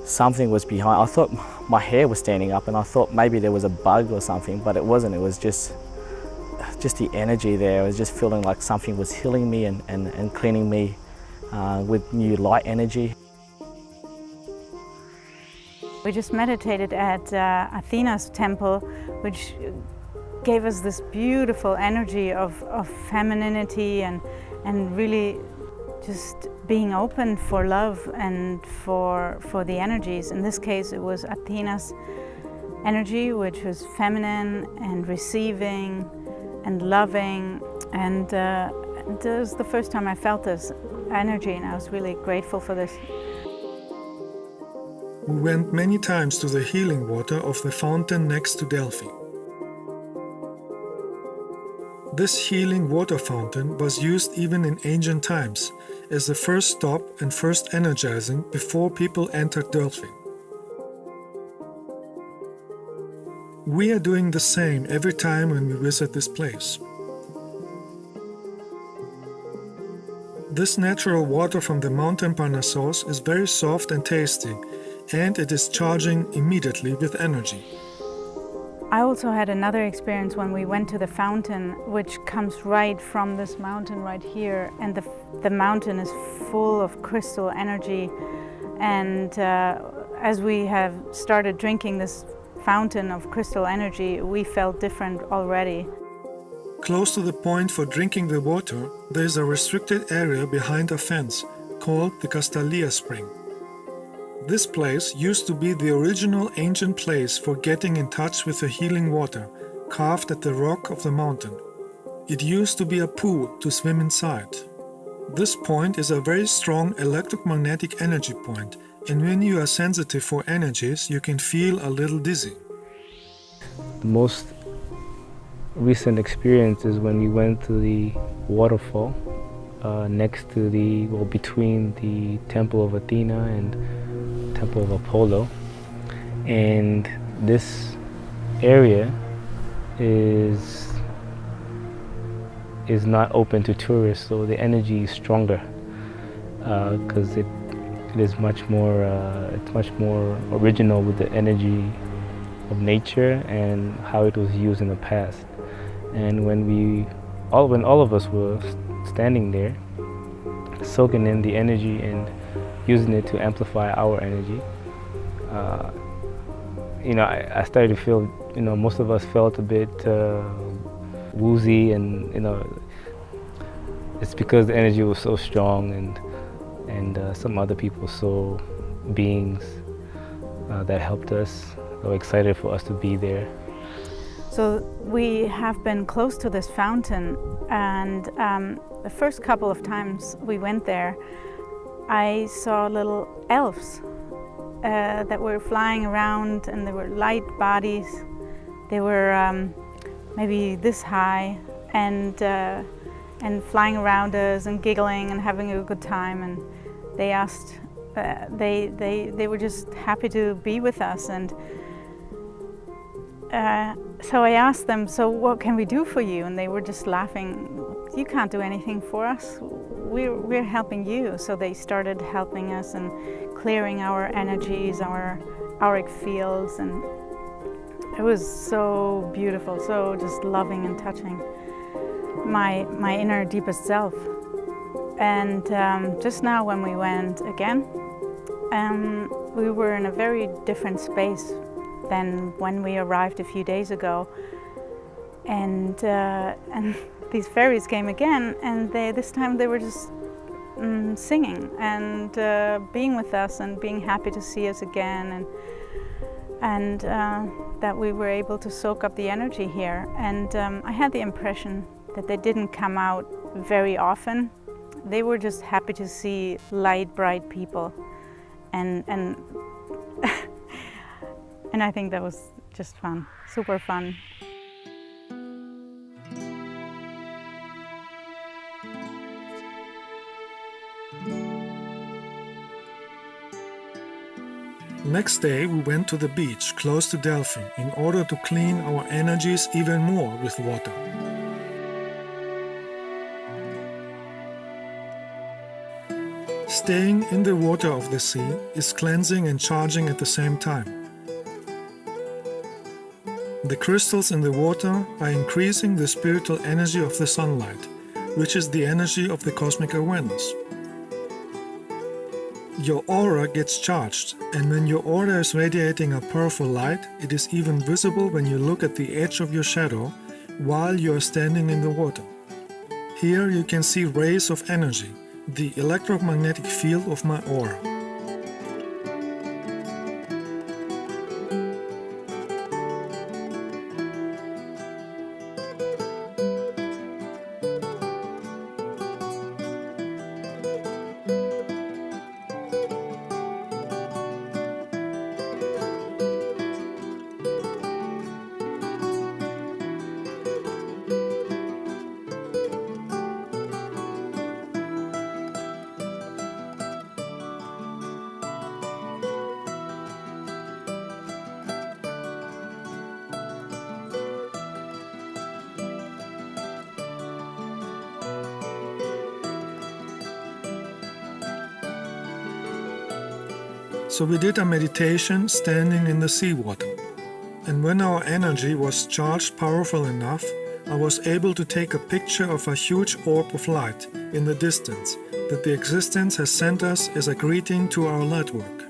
something was behind. I thought my hair was standing up and I thought maybe there was a bug or something, but it wasn't. It was just the energy there. I was just feeling like something was healing me and cleaning me with new light energy. We just meditated at Athena's temple, which gave us this beautiful energy of femininity and really just being open for love and for the energies. In this case, it was Athena's energy, which was feminine and receiving and loving. And it was the first time I felt this energy, and I was really grateful for this. We went many times to the healing water of the fountain next to Delphi. This healing water fountain was used even in ancient times as the first stop and first energizing before people entered Delphi. We are doing the same every time when we visit this place. This natural water from the mountain Parnassos is very soft and tasty, and it is charging immediately with energy. I also had another experience when we went to the fountain, which comes right from this mountain right here, and the mountain is full of crystal energy. And as we have started drinking this fountain of crystal energy, we felt different already. Close to the point for drinking the water, there is a restricted area behind a fence called the Castalia Spring. This place used to be the original ancient place for getting in touch with the healing water, carved at the rock of the mountain. It used to be a pool to swim inside. This point is a very strong electromagnetic energy point, and when you are sensitive for energies, you can feel a little dizzy. The most recent experience is when we went to the waterfall next to between the Temple of Athena and Temple of Apollo, and this area is not open to tourists, so the energy is stronger because it is much more original with the energy of nature and how it was used in the past. And when all of us were standing there, soaking in the energy and using it to amplify our energy, I started to feel, most of us felt a bit woozy, and it's because the energy was so strong, and some other people saw beings that helped us. They were excited for us to be there. So we have been close to this fountain, and the first couple of times we went there, I saw little elves that were flying around, and they were light bodies. They were maybe this high, and flying around us and giggling and having a good time. And they asked, they were just happy to be with us. And so I asked them, so what can we do for you? And they were just laughing. You can't do anything for us. We're helping you. So they started helping us and clearing our energies, our auric fields, and it was so beautiful, so just loving and touching my inner deepest self. And just now when we went again, we were in a very different space than when we arrived a few days ago. And these fairies came again, and this time they were just singing and being with us and being happy to see us again, and that we were able to soak up the energy here. And I had the impression that they didn't come out very often. They were just happy to see light, bright people, and and I think that was just fun, super fun. Next day we went to the beach close to Delphi in order to clean our energies even more with water. Staying in the water of the sea is cleansing and charging at the same time. The crystals in the water are increasing the spiritual energy of the sunlight, which is the energy of the cosmic awareness. Your aura gets charged, and when your aura is radiating a powerful light, it is even visible when you look at the edge of your shadow while you are standing in the water. Here you can see rays of energy, the electromagnetic field of my aura. So we did a meditation standing in the seawater. And when our energy was charged powerful enough, I was able to take a picture of a huge orb of light in the distance that the existence has sent us as a greeting to our light work.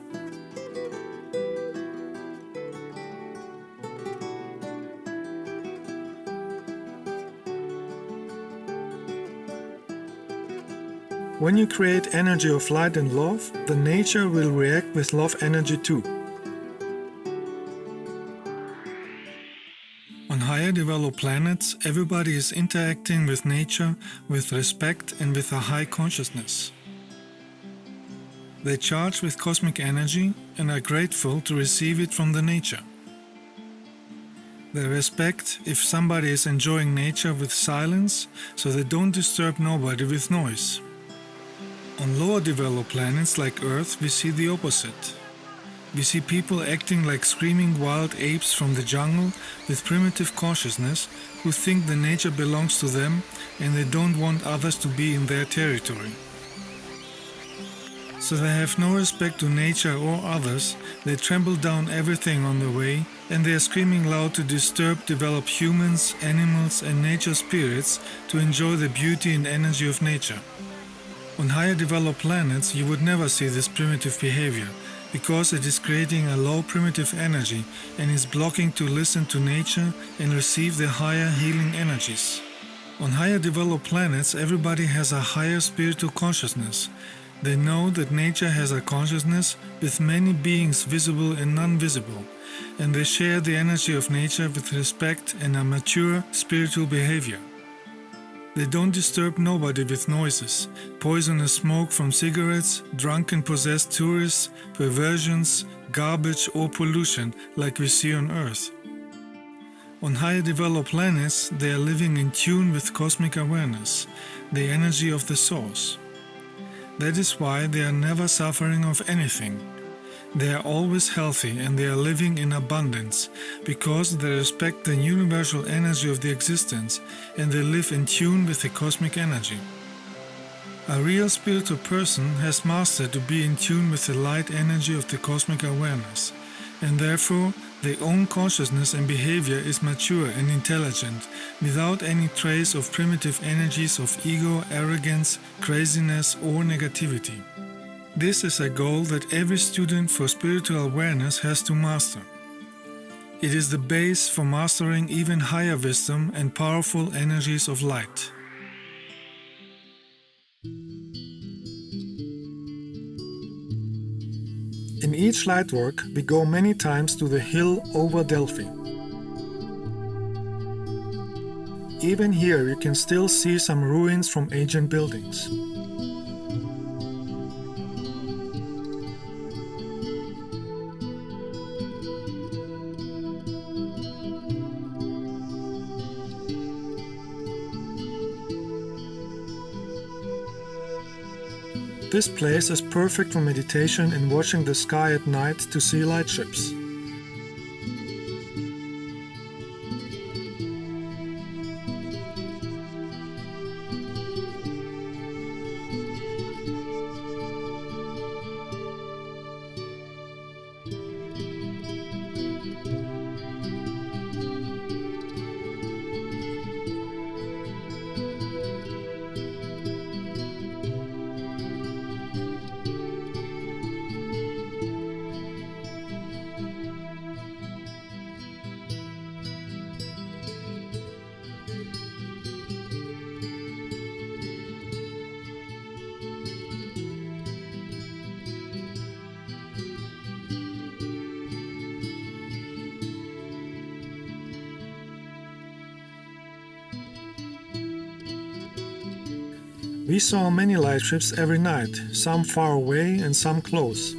When you create energy of light and love, the nature will react with love energy too. On higher developed planets, everybody is interacting with nature with respect and with a high consciousness. They charge with cosmic energy and are grateful to receive it from the nature. They respect if somebody is enjoying nature with silence, so they don't disturb nobody with noise. On lower developed planets like Earth, we see the opposite. We see people acting like screaming wild apes from the jungle with primitive consciousness who think the nature belongs to them and they don't want others to be in their territory. So they have no respect to nature or others, they trample down everything on the way, and they are screaming loud to disturb developed humans, animals and nature spirits to enjoy the beauty and energy of nature. On higher developed planets, you would never see this primitive behavior, because it is creating a low primitive energy and is blocking to listen to nature and receive the higher healing energies. On higher developed planets, everybody has a higher spiritual consciousness. They know that nature has a consciousness with many beings visible and non-visible, and they share the energy of nature with respect and a mature spiritual behavior. They don't disturb nobody with noises, poisonous smoke from cigarettes, drunken possessed tourists, perversions, garbage or pollution like we see on Earth. On higher developed planets, they are living in tune with cosmic awareness, the energy of the source. That is why they are never suffering of anything. They are always healthy and they are living in abundance because they respect the universal energy of the existence and they live in tune with the cosmic energy. A real spiritual person has mastered to be in tune with the light energy of the cosmic awareness, and therefore their own consciousness and behavior is mature and intelligent, without any trace of primitive energies of ego, arrogance, craziness or negativity. This is a goal that every student for spiritual awareness has to master. It is the base for mastering even higher wisdom and powerful energies of light. In each lightwork, we go many times to the hill over Delphi. Even here you can still see some ruins from ancient buildings. This place is perfect for meditation and watching the sky at night to see light ships. We saw many light ships every night, some far away and some close.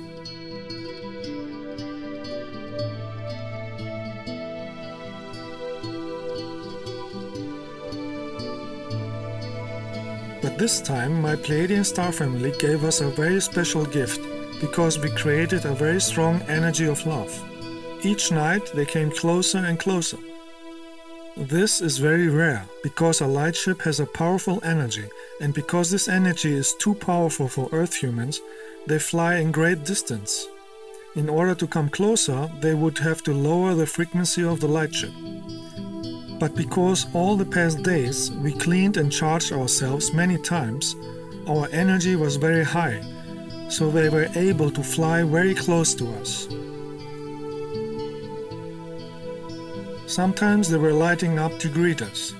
But this time my Pleiadian star family gave us a very special gift because we created a very strong energy of love. Each night they came closer and closer. This is very rare because a light ship has a powerful energy, and because this energy is too powerful for Earth humans, they fly in great distance. In order to come closer, they would have to lower the frequency of the light ship. But because all the past days we cleaned and charged ourselves many times, our energy was very high, so they were able to fly very close to us. Sometimes they were lighting up to greet us.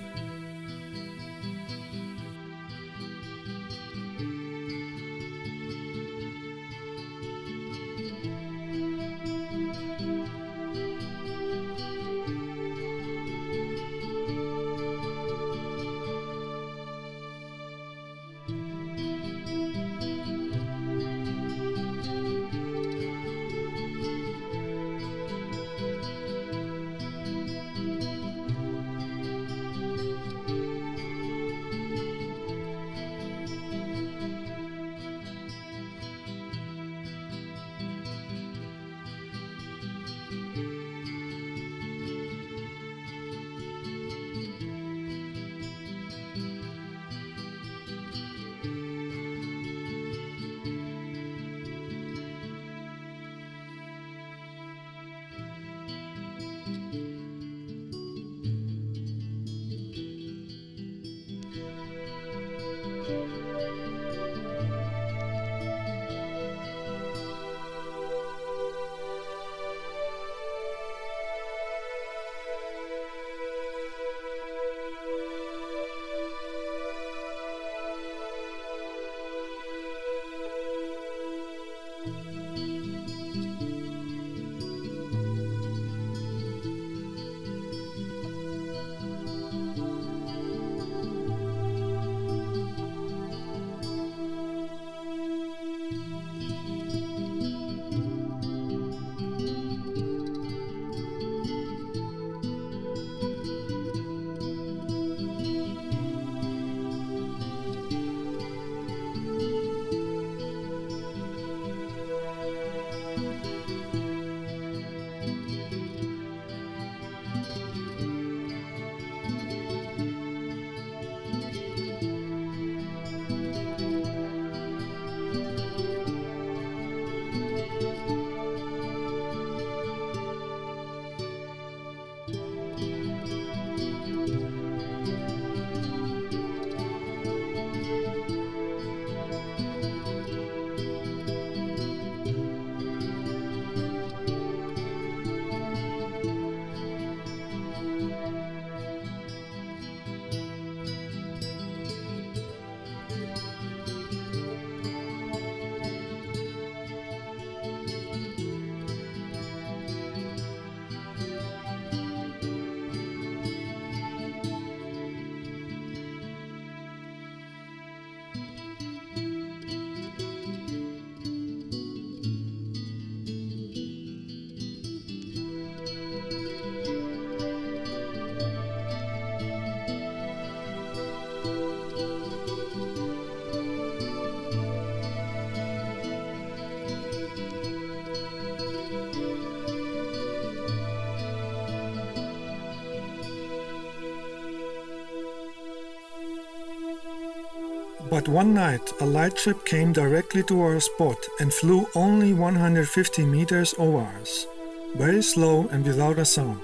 But one night, a light ship came directly to our spot and flew only 150 meters over us, very slow and without a sound.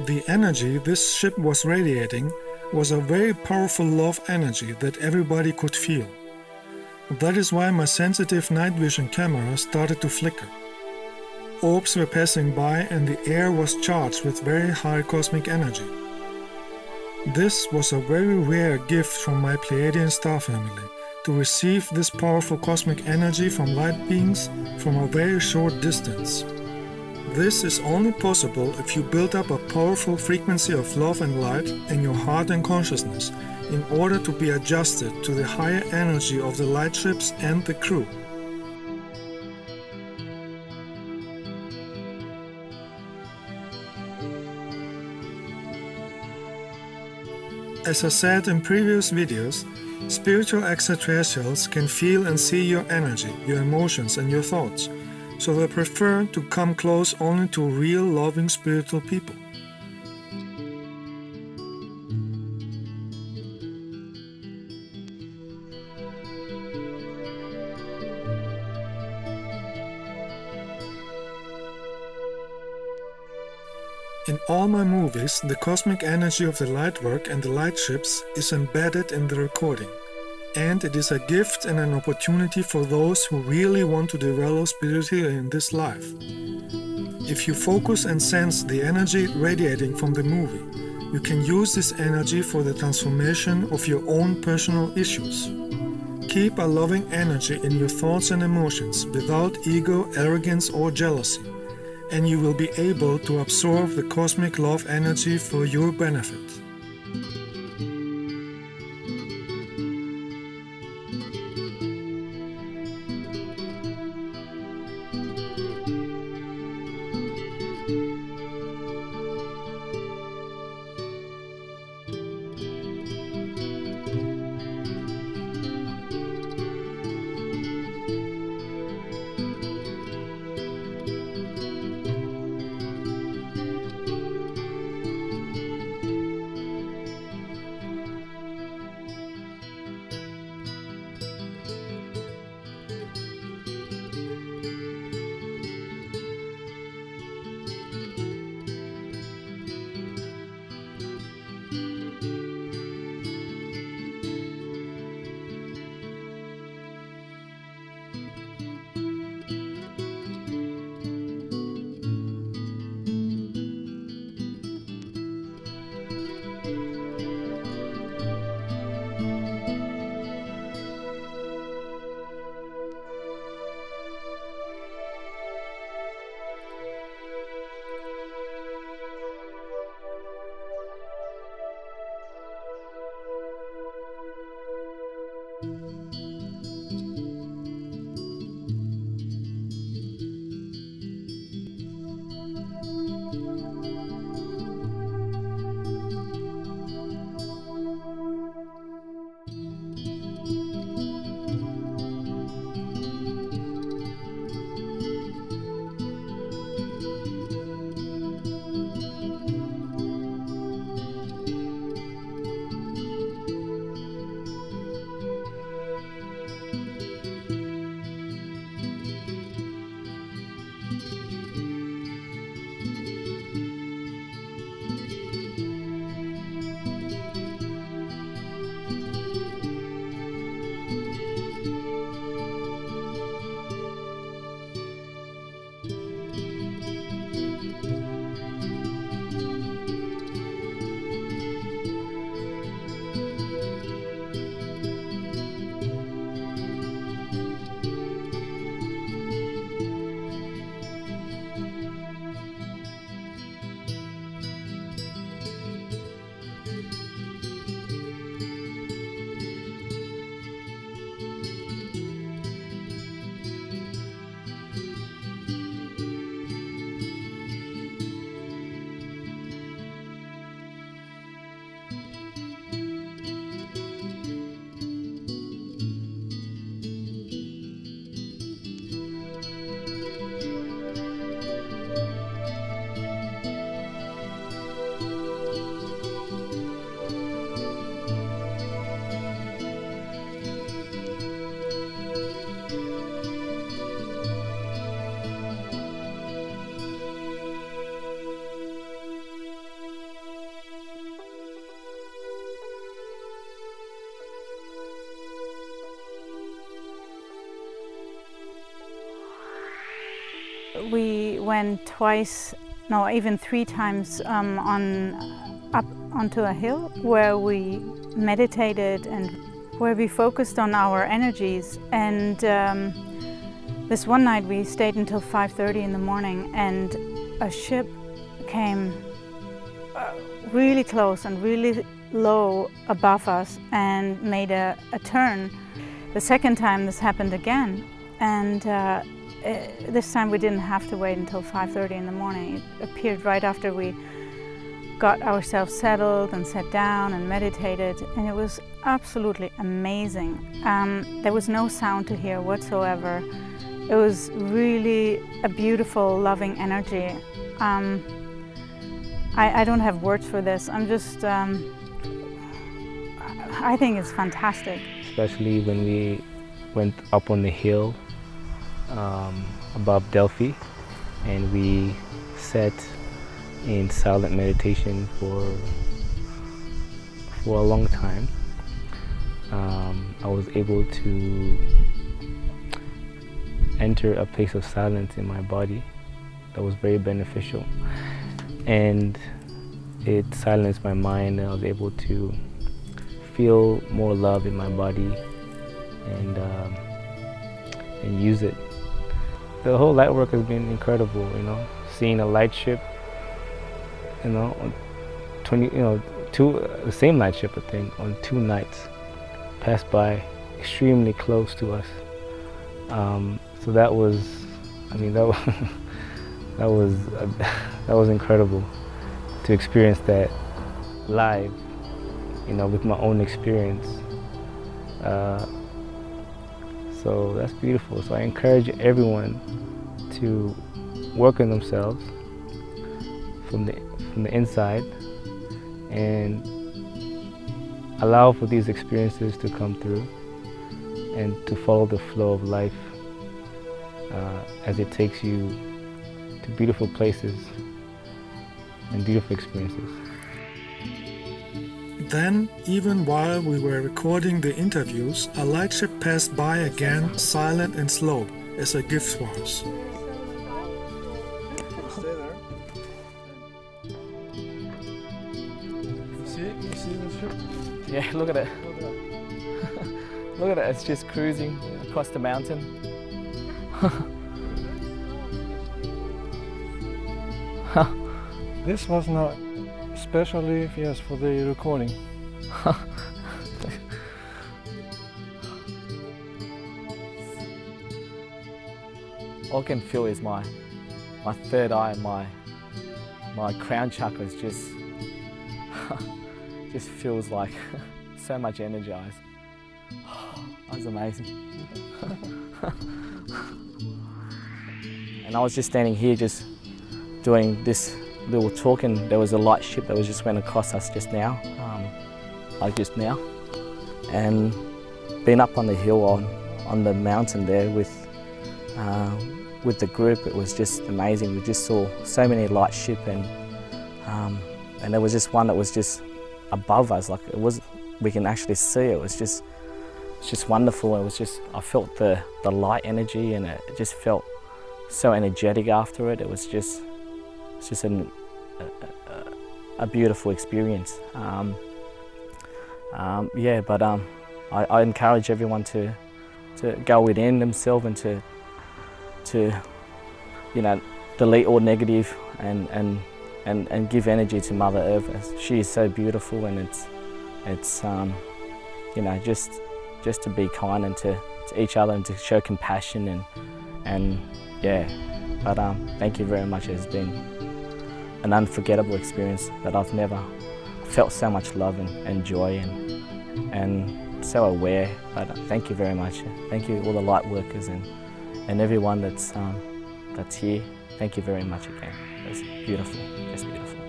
The energy this ship was radiating was a very powerful love energy that everybody could feel. That is why my sensitive night vision camera started to flicker. Orbs were passing by and the air was charged with very high cosmic energy. This was a very rare gift from my Pleiadian star family, to receive this powerful cosmic energy from light beings from a very short distance. This is only possible if you build up a powerful frequency of love and light in your heart and consciousness in order to be adjusted to the higher energy of the light ships and the crew. As I said in previous videos, spiritual extraterrestrials can feel and see your energy, your emotions and your thoughts, so they prefer to come close only to real loving spiritual people. In all my movies, the cosmic energy of the lightwork and the light ships is embedded in the recording, and it is a gift and an opportunity for those who really want to develop spiritually in this life. If you focus and sense the energy radiating from the movie, you can use this energy for the transformation of your own personal issues. Keep a loving energy in your thoughts and emotions without ego, arrogance or jealousy, and you will be able to absorb the cosmic love energy for your benefit. we went twice, no, even 3 times up onto a hill where we meditated and where we focused on our energies. And this one night we stayed until 5:30 in the morning, and a ship came really close and really low above us and made a turn. The second time this happened again, and this time we didn't have to wait until 5:30 in the morning. It appeared right after we got ourselves settled and sat down and meditated, and it was absolutely amazing. There was no sound to hear whatsoever. It was really a beautiful, loving energy. I don't have words for this. I'm just, I think it's fantastic. Especially when we went up on the hill above Delphi, and we sat in silent meditation for a long time. I was able to enter a place of silence in my body that was very beneficial, and it silenced my mind, and I was able to feel more love in my body and use it. The whole light work has been incredible, you know, seeing a light ship, you know, on the same light ship, I think, on 2 nights passed by extremely close to us. So that was, I mean, that was that was incredible to experience that live, you know, with my own experience. So that's beautiful. So I encourage everyone to work on themselves from the inside and allow for these experiences to come through and to follow the flow of life as it takes you to beautiful places and beautiful experiences. Then, even while we were recording the interviews, a light ship passed by again, silent and slow, as a gift for us. Stay there. You see the ship? Yeah, look at it. Look at it, it's just cruising across the mountain. This was not especially, yes, for the recording. All I can feel is my third eye, my crown chakra is just just feels like so much energized. That was amazing. And I was just standing here just doing this little talk, and there was a light ship that was just went across us just now, like just now. And being up on the hill on the mountain there with the group, it was just amazing. We just saw so many light ship, and there was just one that was just above us, like it was, we can actually see it. It's just wonderful. It was just, I felt the light energy, and it just felt so energetic after it. It was just, it's just a beautiful experience. Yeah, but I encourage everyone to go within themselves and to you know, delete all negative and give energy to Mother Earth. She is so beautiful, and it's you know, just to be kind and to each other and to show compassion and yeah. But thank you very much. It's been an unforgettable experience that I've never felt so much love and joy and so aware. But thank you very much. Thank you all the light workers and everyone that's here. Thank you very much again. It's beautiful, just beautiful.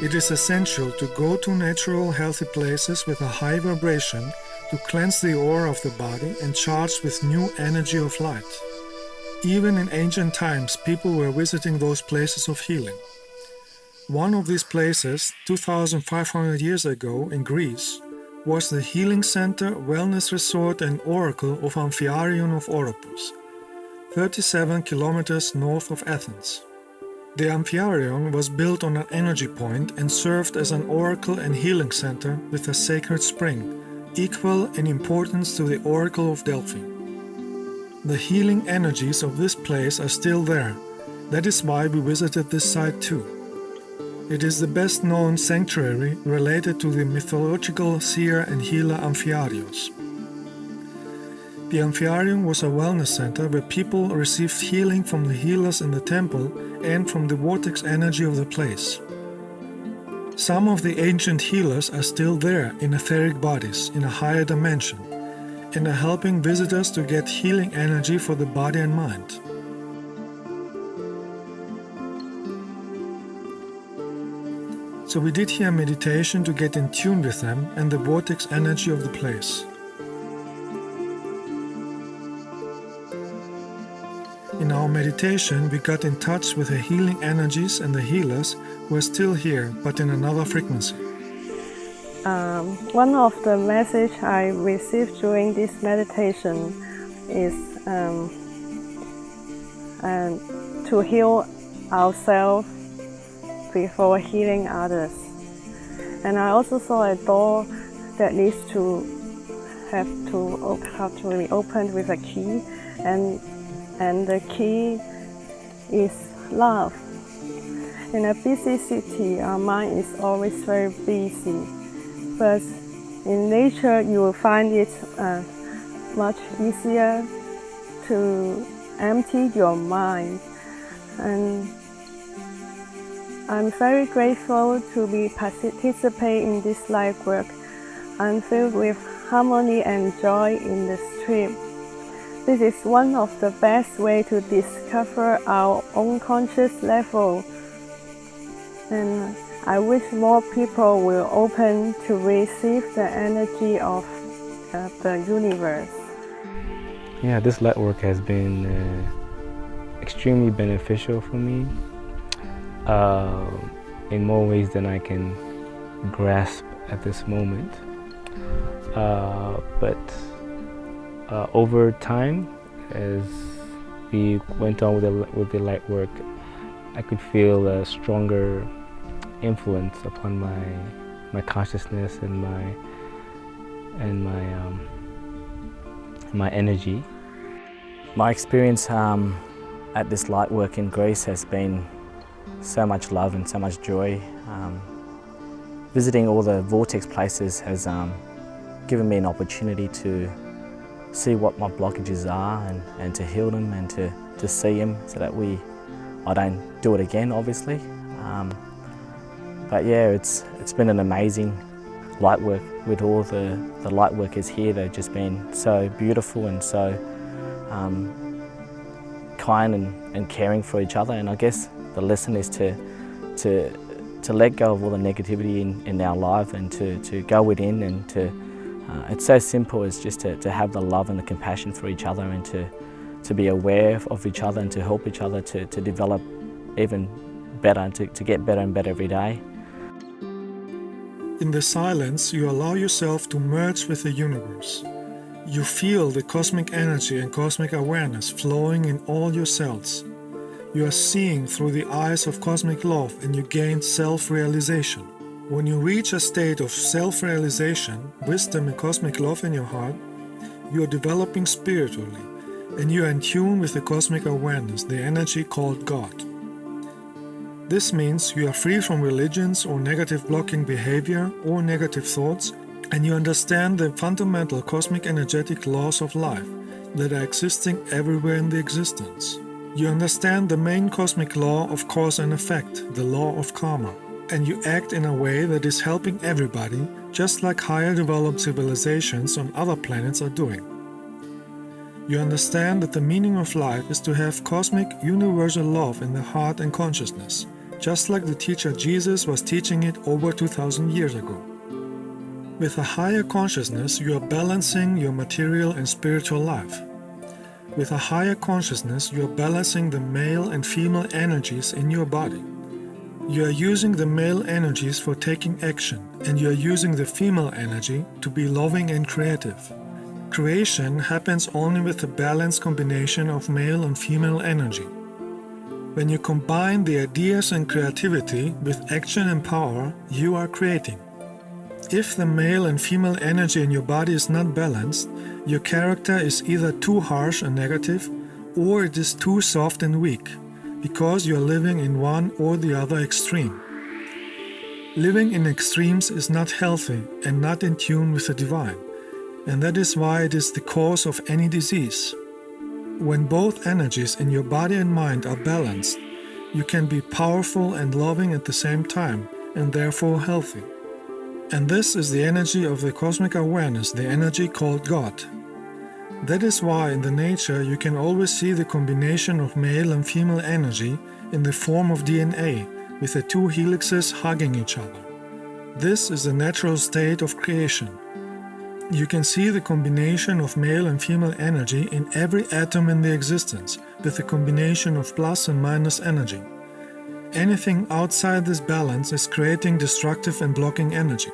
It is essential to go to natural, healthy places with a high vibration to cleanse the aura of the body and charge with new energy of light. Even in ancient times, people were visiting those places of healing. One of these places, 2,500 years ago in Greece, was the healing center, wellness resort and oracle of Amphiarion of Oropus, 37 kilometers north of Athens. The Amphiarion was built on an energy point and served as an oracle and healing center with a sacred spring, equal in importance to the Oracle of Delphi. The healing energies of this place are still there. That is why we visited this site too. It is the best known sanctuary related to the mythological seer and healer Amphiarios. The Amphiarion was a wellness center where people received healing from the healers in the temple and from the vortex energy of the place. Some of the ancient healers are still there in etheric bodies in a higher dimension and are helping visitors to get healing energy for the body and mind. So we did here meditation to get in tune with them and the vortex energy of the place. In our meditation, we got in touch with the healing energies and the healers who are still here, but in another frequency. One of the messages I received during this meditation is to heal ourselves before healing others. And I also saw a door that needs to have to be opened with a key, and the key is love. In a busy city, our mind is always very busy, but in nature you will find it much easier to empty your mind. And I'm very grateful to be participate in this life work. I'm filled with harmony and joy in this trip. This is one of the best ways to discover our own conscious level. And I wish more people will open to receive the energy of the universe. Yeah, this light work has been extremely beneficial for me in more ways than I can grasp at this moment. But over time, as we went on with the light work, I could feel a stronger influence upon my consciousness and my energy. My experience at this light work in Greece has been so much love and so much joy. Visiting all the vortex places has given me an opportunity to see what my blockages are and to heal them and to see them so that I don't do it again, obviously. But yeah, it's been an amazing light work with all the light workers here. They've just been so beautiful and so kind and caring for each other. And I guess the lesson is to let go of all the negativity in our life and to go within and to it's so simple as just to have the love and the compassion for each other and to be aware of each other and to help each other to develop even better and to get better and better every day. In the silence, you allow yourself to merge with the universe. You feel the cosmic energy and cosmic awareness flowing in all your cells. You are seeing through the eyes of cosmic love and you gain self-realization. When you reach a state of self-realization, wisdom and cosmic love in your heart, you are developing spiritually and you are in tune with the cosmic awareness, the energy called God. This means you are free from religions or negative blocking behavior or negative thoughts, and you understand the fundamental cosmic energetic laws of life that are existing everywhere in the existence. You understand the main cosmic law of cause and effect, the law of karma, and you act in a way that is helping everybody, just like higher developed civilizations on other planets are doing. You understand that the meaning of life is to have cosmic universal love in the heart and consciousness, just like the teacher Jesus was teaching it over 2000 years ago. With a higher consciousness, you are balancing your material and spiritual life. With a higher consciousness, you are balancing the male and female energies in your body. You are using the male energies for taking action, and you are using the female energy to be loving and creative. Creation happens only with a balanced combination of male and female energy. When you combine the ideas and creativity with action and power, you are creating. If the male and female energy in your body is not balanced, your character is either too harsh and negative, or it is too soft and weak, because you are living in one or the other extreme. Living in extremes is not healthy and not in tune with the divine, and that is why it is the cause of any disease. When both energies in your body and mind are balanced, you can be powerful and loving at the same time, and therefore healthy. And this is the energy of the cosmic awareness, the energy called God. That is why in the nature you can always see the combination of male and female energy in the form of DNA, with the two helixes hugging each other. This is the natural state of creation. You can see the combination of male and female energy in every atom in the existence, with the combination of plus and minus energy. Anything outside this balance is creating destructive and blocking energy.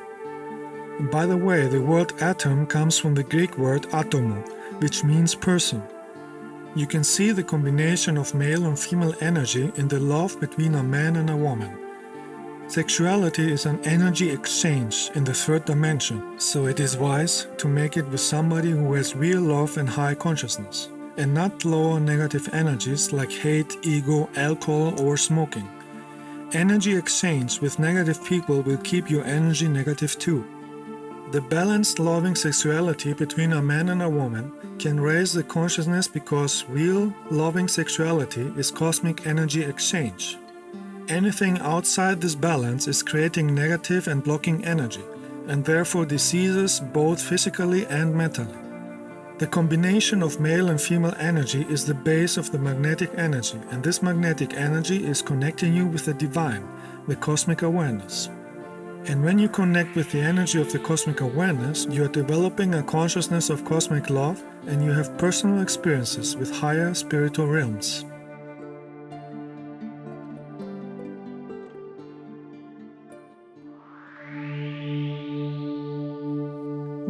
And by the way, the word atom comes from the Greek word atomo, which means person. You can see the combination of male and female energy in the love between a man and a woman. Sexuality is an energy exchange in the third dimension, so it is wise to make it with somebody who has real love and high consciousness, and not lower negative energies like hate, ego, alcohol, or smoking. Energy exchange with negative people will keep your energy negative too. The balanced loving sexuality between a man and a woman can raise the consciousness because real loving sexuality is cosmic energy exchange. Anything outside this balance is creating negative and blocking energy, and therefore diseases both physically and mentally. The combination of male and female energy is the base of the magnetic energy, and this magnetic energy is connecting you with the divine, the cosmic awareness. And when you connect with the energy of the cosmic awareness, you are developing a consciousness of cosmic love, and you have personal experiences with higher spiritual realms.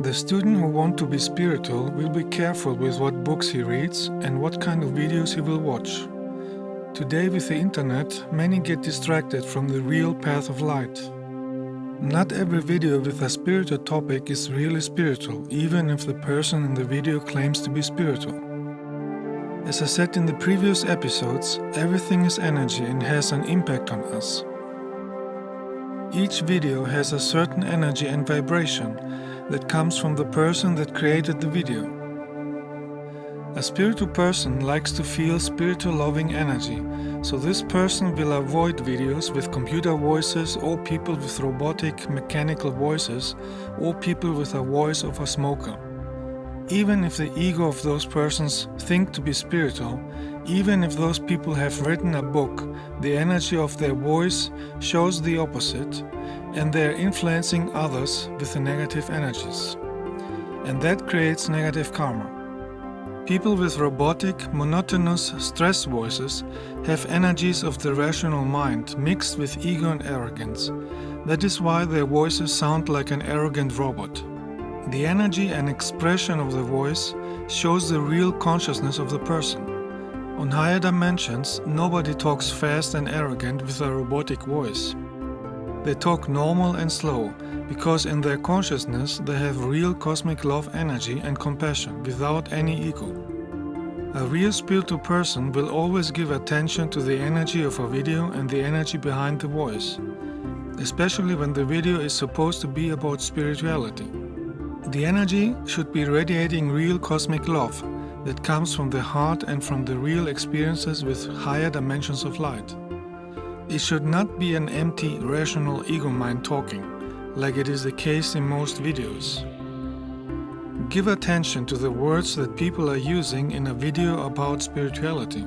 The student who wants to be spiritual will be careful with what books he reads and what kind of videos he will watch. Today with the internet, many get distracted from the real path of light. Not every video with a spiritual topic is really spiritual, even if the person in the video claims to be spiritual. As I said in the previous episodes, everything is energy and has an impact on us. Each video has a certain energy and vibration that comes from the person that created the video. A spiritual person likes to feel spiritual loving energy, so this person will avoid videos with computer voices or people with robotic mechanical voices or people with a voice of a smoker. Even if the ego of those persons think to be spiritual, even if those people have written a book, the energy of their voice shows the opposite, and they are influencing others with the negative energies. And that creates negative karma. People with robotic, monotonous, stress voices have energies of the rational mind mixed with ego and arrogance. That is why their voices sound like an arrogant robot. The energy and expression of the voice shows the real consciousness of the person. On higher dimensions, nobody talks fast and arrogant with a robotic voice. They talk normal and slow, because in their consciousness they have real cosmic love energy and compassion without any ego. A real spiritual person will always give attention to the energy of a video and the energy behind the voice, especially when the video is supposed to be about spirituality. The energy should be radiating real cosmic love that comes from the heart and from the real experiences with higher dimensions of light. It should not be an empty, rational ego mind talking, like it is the case in most videos. Give attention to the words that people are using in a video about spirituality.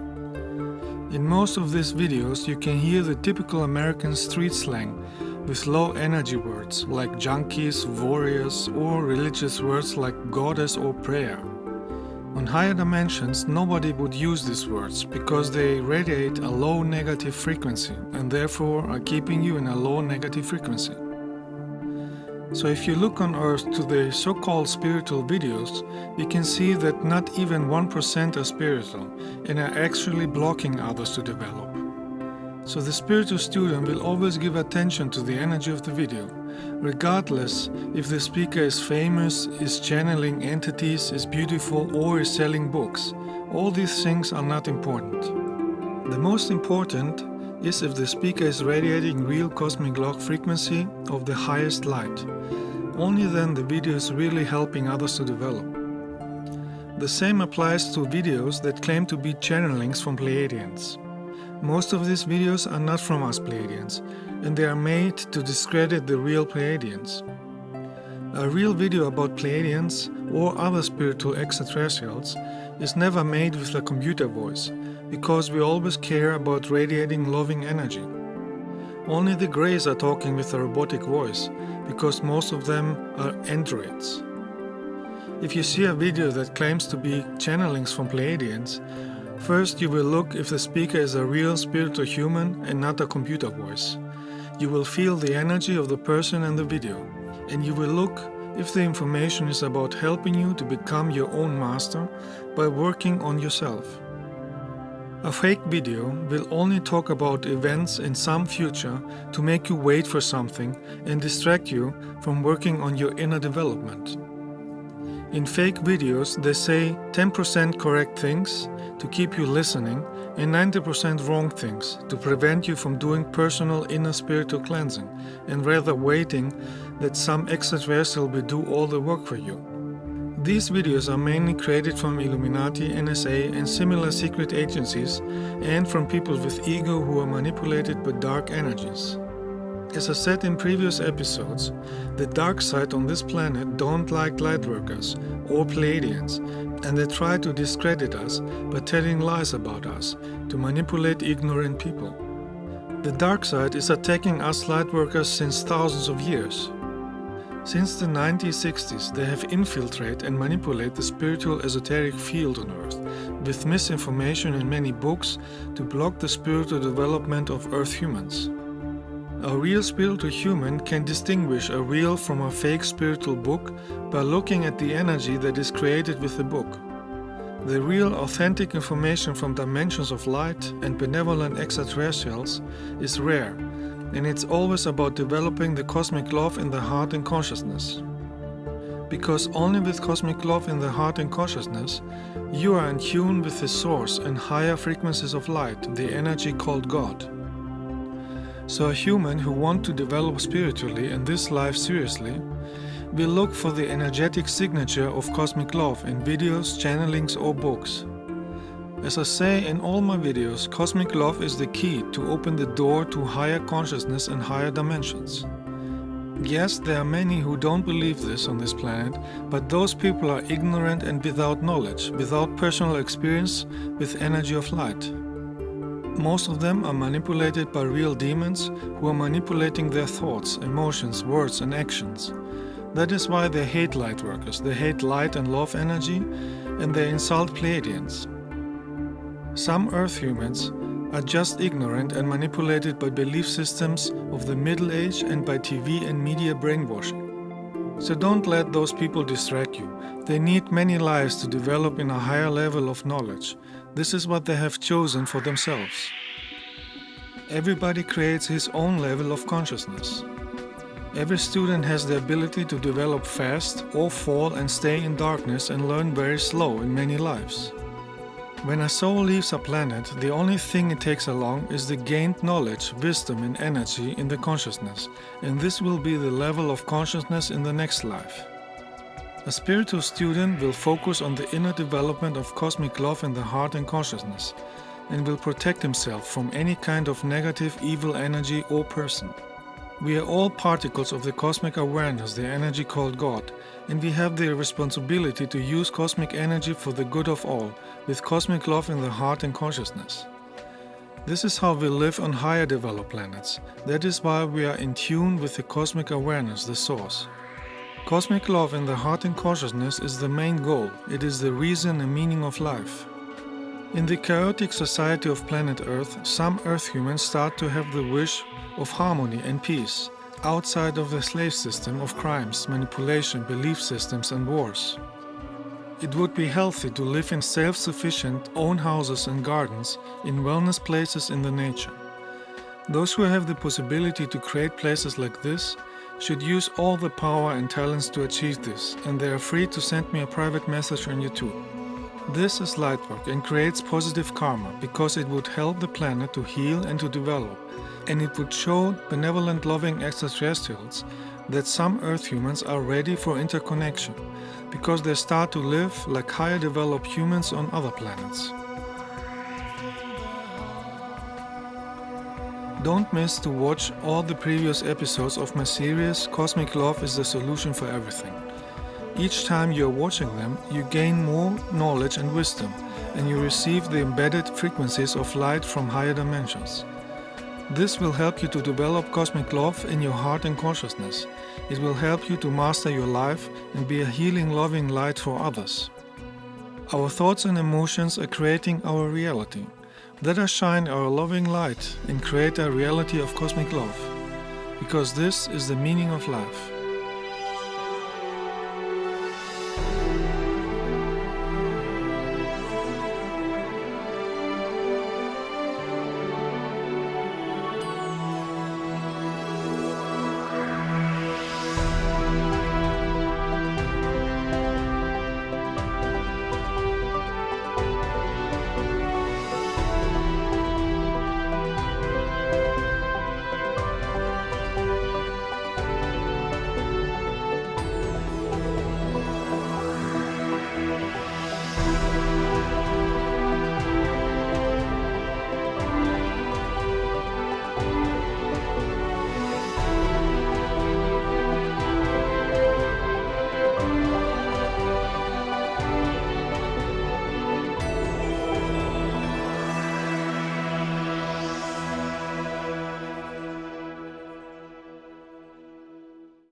In most of these videos you can hear the typical American street slang with low energy words like junkies, warriors, or religious words like goddess or prayer. On higher dimensions, nobody would use these words because they radiate a low negative frequency and therefore are keeping you in a low negative frequency. So if you look on Earth to the so-called spiritual videos, you can see that not even 1% are spiritual and are actually blocking others to develop. So the spiritual student will always give attention to the energy of the video, regardless if the speaker is famous, is channeling entities, is beautiful, or is selling books. All these things are not important. The most important is if the speaker is radiating real cosmic log frequency of the highest light. Only then the video is really helping others to develop. The same applies to videos that claim to be channelings from Pleiadians. Most of these videos are not from us Pleiadians, and they are made to discredit the real Pleiadians. A real video about Pleiadians or other spiritual extraterrestrials is never made with a computer voice, because we always care about radiating loving energy. Only the Greys are talking with a robotic voice, because most of them are androids. If you see a video that claims to be channelings from Pleiadians, first you will look if the speaker is a real spiritual human and not a computer voice. You will feel the energy of the person in the video, and you will look if the information is about helping you to become your own master by working on yourself. A fake video will only talk about events in some future to make you wait for something and distract you from working on your inner development. In fake videos, they say 10% correct things to keep you listening and 90% wrong things to prevent you from doing personal inner spiritual cleansing and rather waiting that some extraterrestrial will do all the work for you. These videos are mainly created from Illuminati, NSA and similar secret agencies and from people with ego who are manipulated by dark energies. As I said in previous episodes, the dark side on this planet don't like lightworkers or Pleiadians, and they try to discredit us by telling lies about us to manipulate ignorant people. The dark side is attacking us lightworkers since thousands of years. Since the 1960s, they have infiltrated and manipulated the spiritual esoteric field on Earth with misinformation in many books to block the spiritual development of Earth humans. A real spiritual human can distinguish a real from a fake spiritual book by looking at the energy that is created with the book. The real authentic information from dimensions of light and benevolent extraterrestrials is rare, and it's always about developing the cosmic love in the heart and consciousness. Because only with cosmic love in the heart and consciousness, you are in tune with the source and higher frequencies of light, the energy called God. So a human who wants to develop spiritually in this life seriously will look for the energetic signature of cosmic love in videos, channelings or books. As I say in all my videos, cosmic love is the key to open the door to higher consciousness and higher dimensions. Yes, there are many who don't believe this on this planet, but those people are ignorant and without knowledge, without personal experience with energy of light. Most of them are manipulated by real demons who are manipulating their thoughts, emotions, words and actions. That is why they hate light workers, they hate light and love energy, and they insult Pleiadians. Some Earth humans are just ignorant and manipulated by belief systems of the Middle Age and by TV and media brainwashing. So don't let those people distract you. They need many lives to develop in a higher level of knowledge. This is what they have chosen for themselves. Everybody creates his own level of consciousness. Every student has the ability to develop fast or fall and stay in darkness and learn very slow in many lives. When a soul leaves a planet, the only thing it takes along is the gained knowledge, wisdom and energy in the consciousness, and this will be the level of consciousness in the next life. A spiritual student will focus on the inner development of cosmic love in the heart and consciousness, and will protect himself from any kind of negative, evil energy or person. We are all particles of the cosmic awareness, the energy called God, and we have the responsibility to use cosmic energy for the good of all, with cosmic love in the heart and consciousness. This is how we live on higher developed planets. That is why we are in tune with the cosmic awareness, the source. Cosmic love in the heart and consciousness is the main goal. It is the reason and meaning of life. In the chaotic society of planet Earth, some Earth humans start to have the wish of harmony and peace, outside of the slave system of crimes, manipulation, belief systems and wars. It would be healthy to live in self-sufficient own houses and gardens, in wellness places in the nature. Those who have the possibility to create places like this should use all the power and talents to achieve this, and they are free to send me a private message on YouTube. This is lightwork and creates positive karma because it would help the planet to heal and to develop, and it would show benevolent loving extraterrestrials that some Earth humans are ready for interconnection, because they start to live like higher developed humans on other planets. Don't miss to watch all the previous episodes of my series Cosmic Love is the Solution for Everything. Each time you are watching them, you gain more knowledge and wisdom, and you receive the embedded frequencies of light from higher dimensions. This will help you to develop cosmic love in your heart and consciousness. It will help you to master your life and be a healing, loving light for others. Our thoughts and emotions are creating our reality. Let us shine our loving light and create a reality of cosmic love, because this is the meaning of life.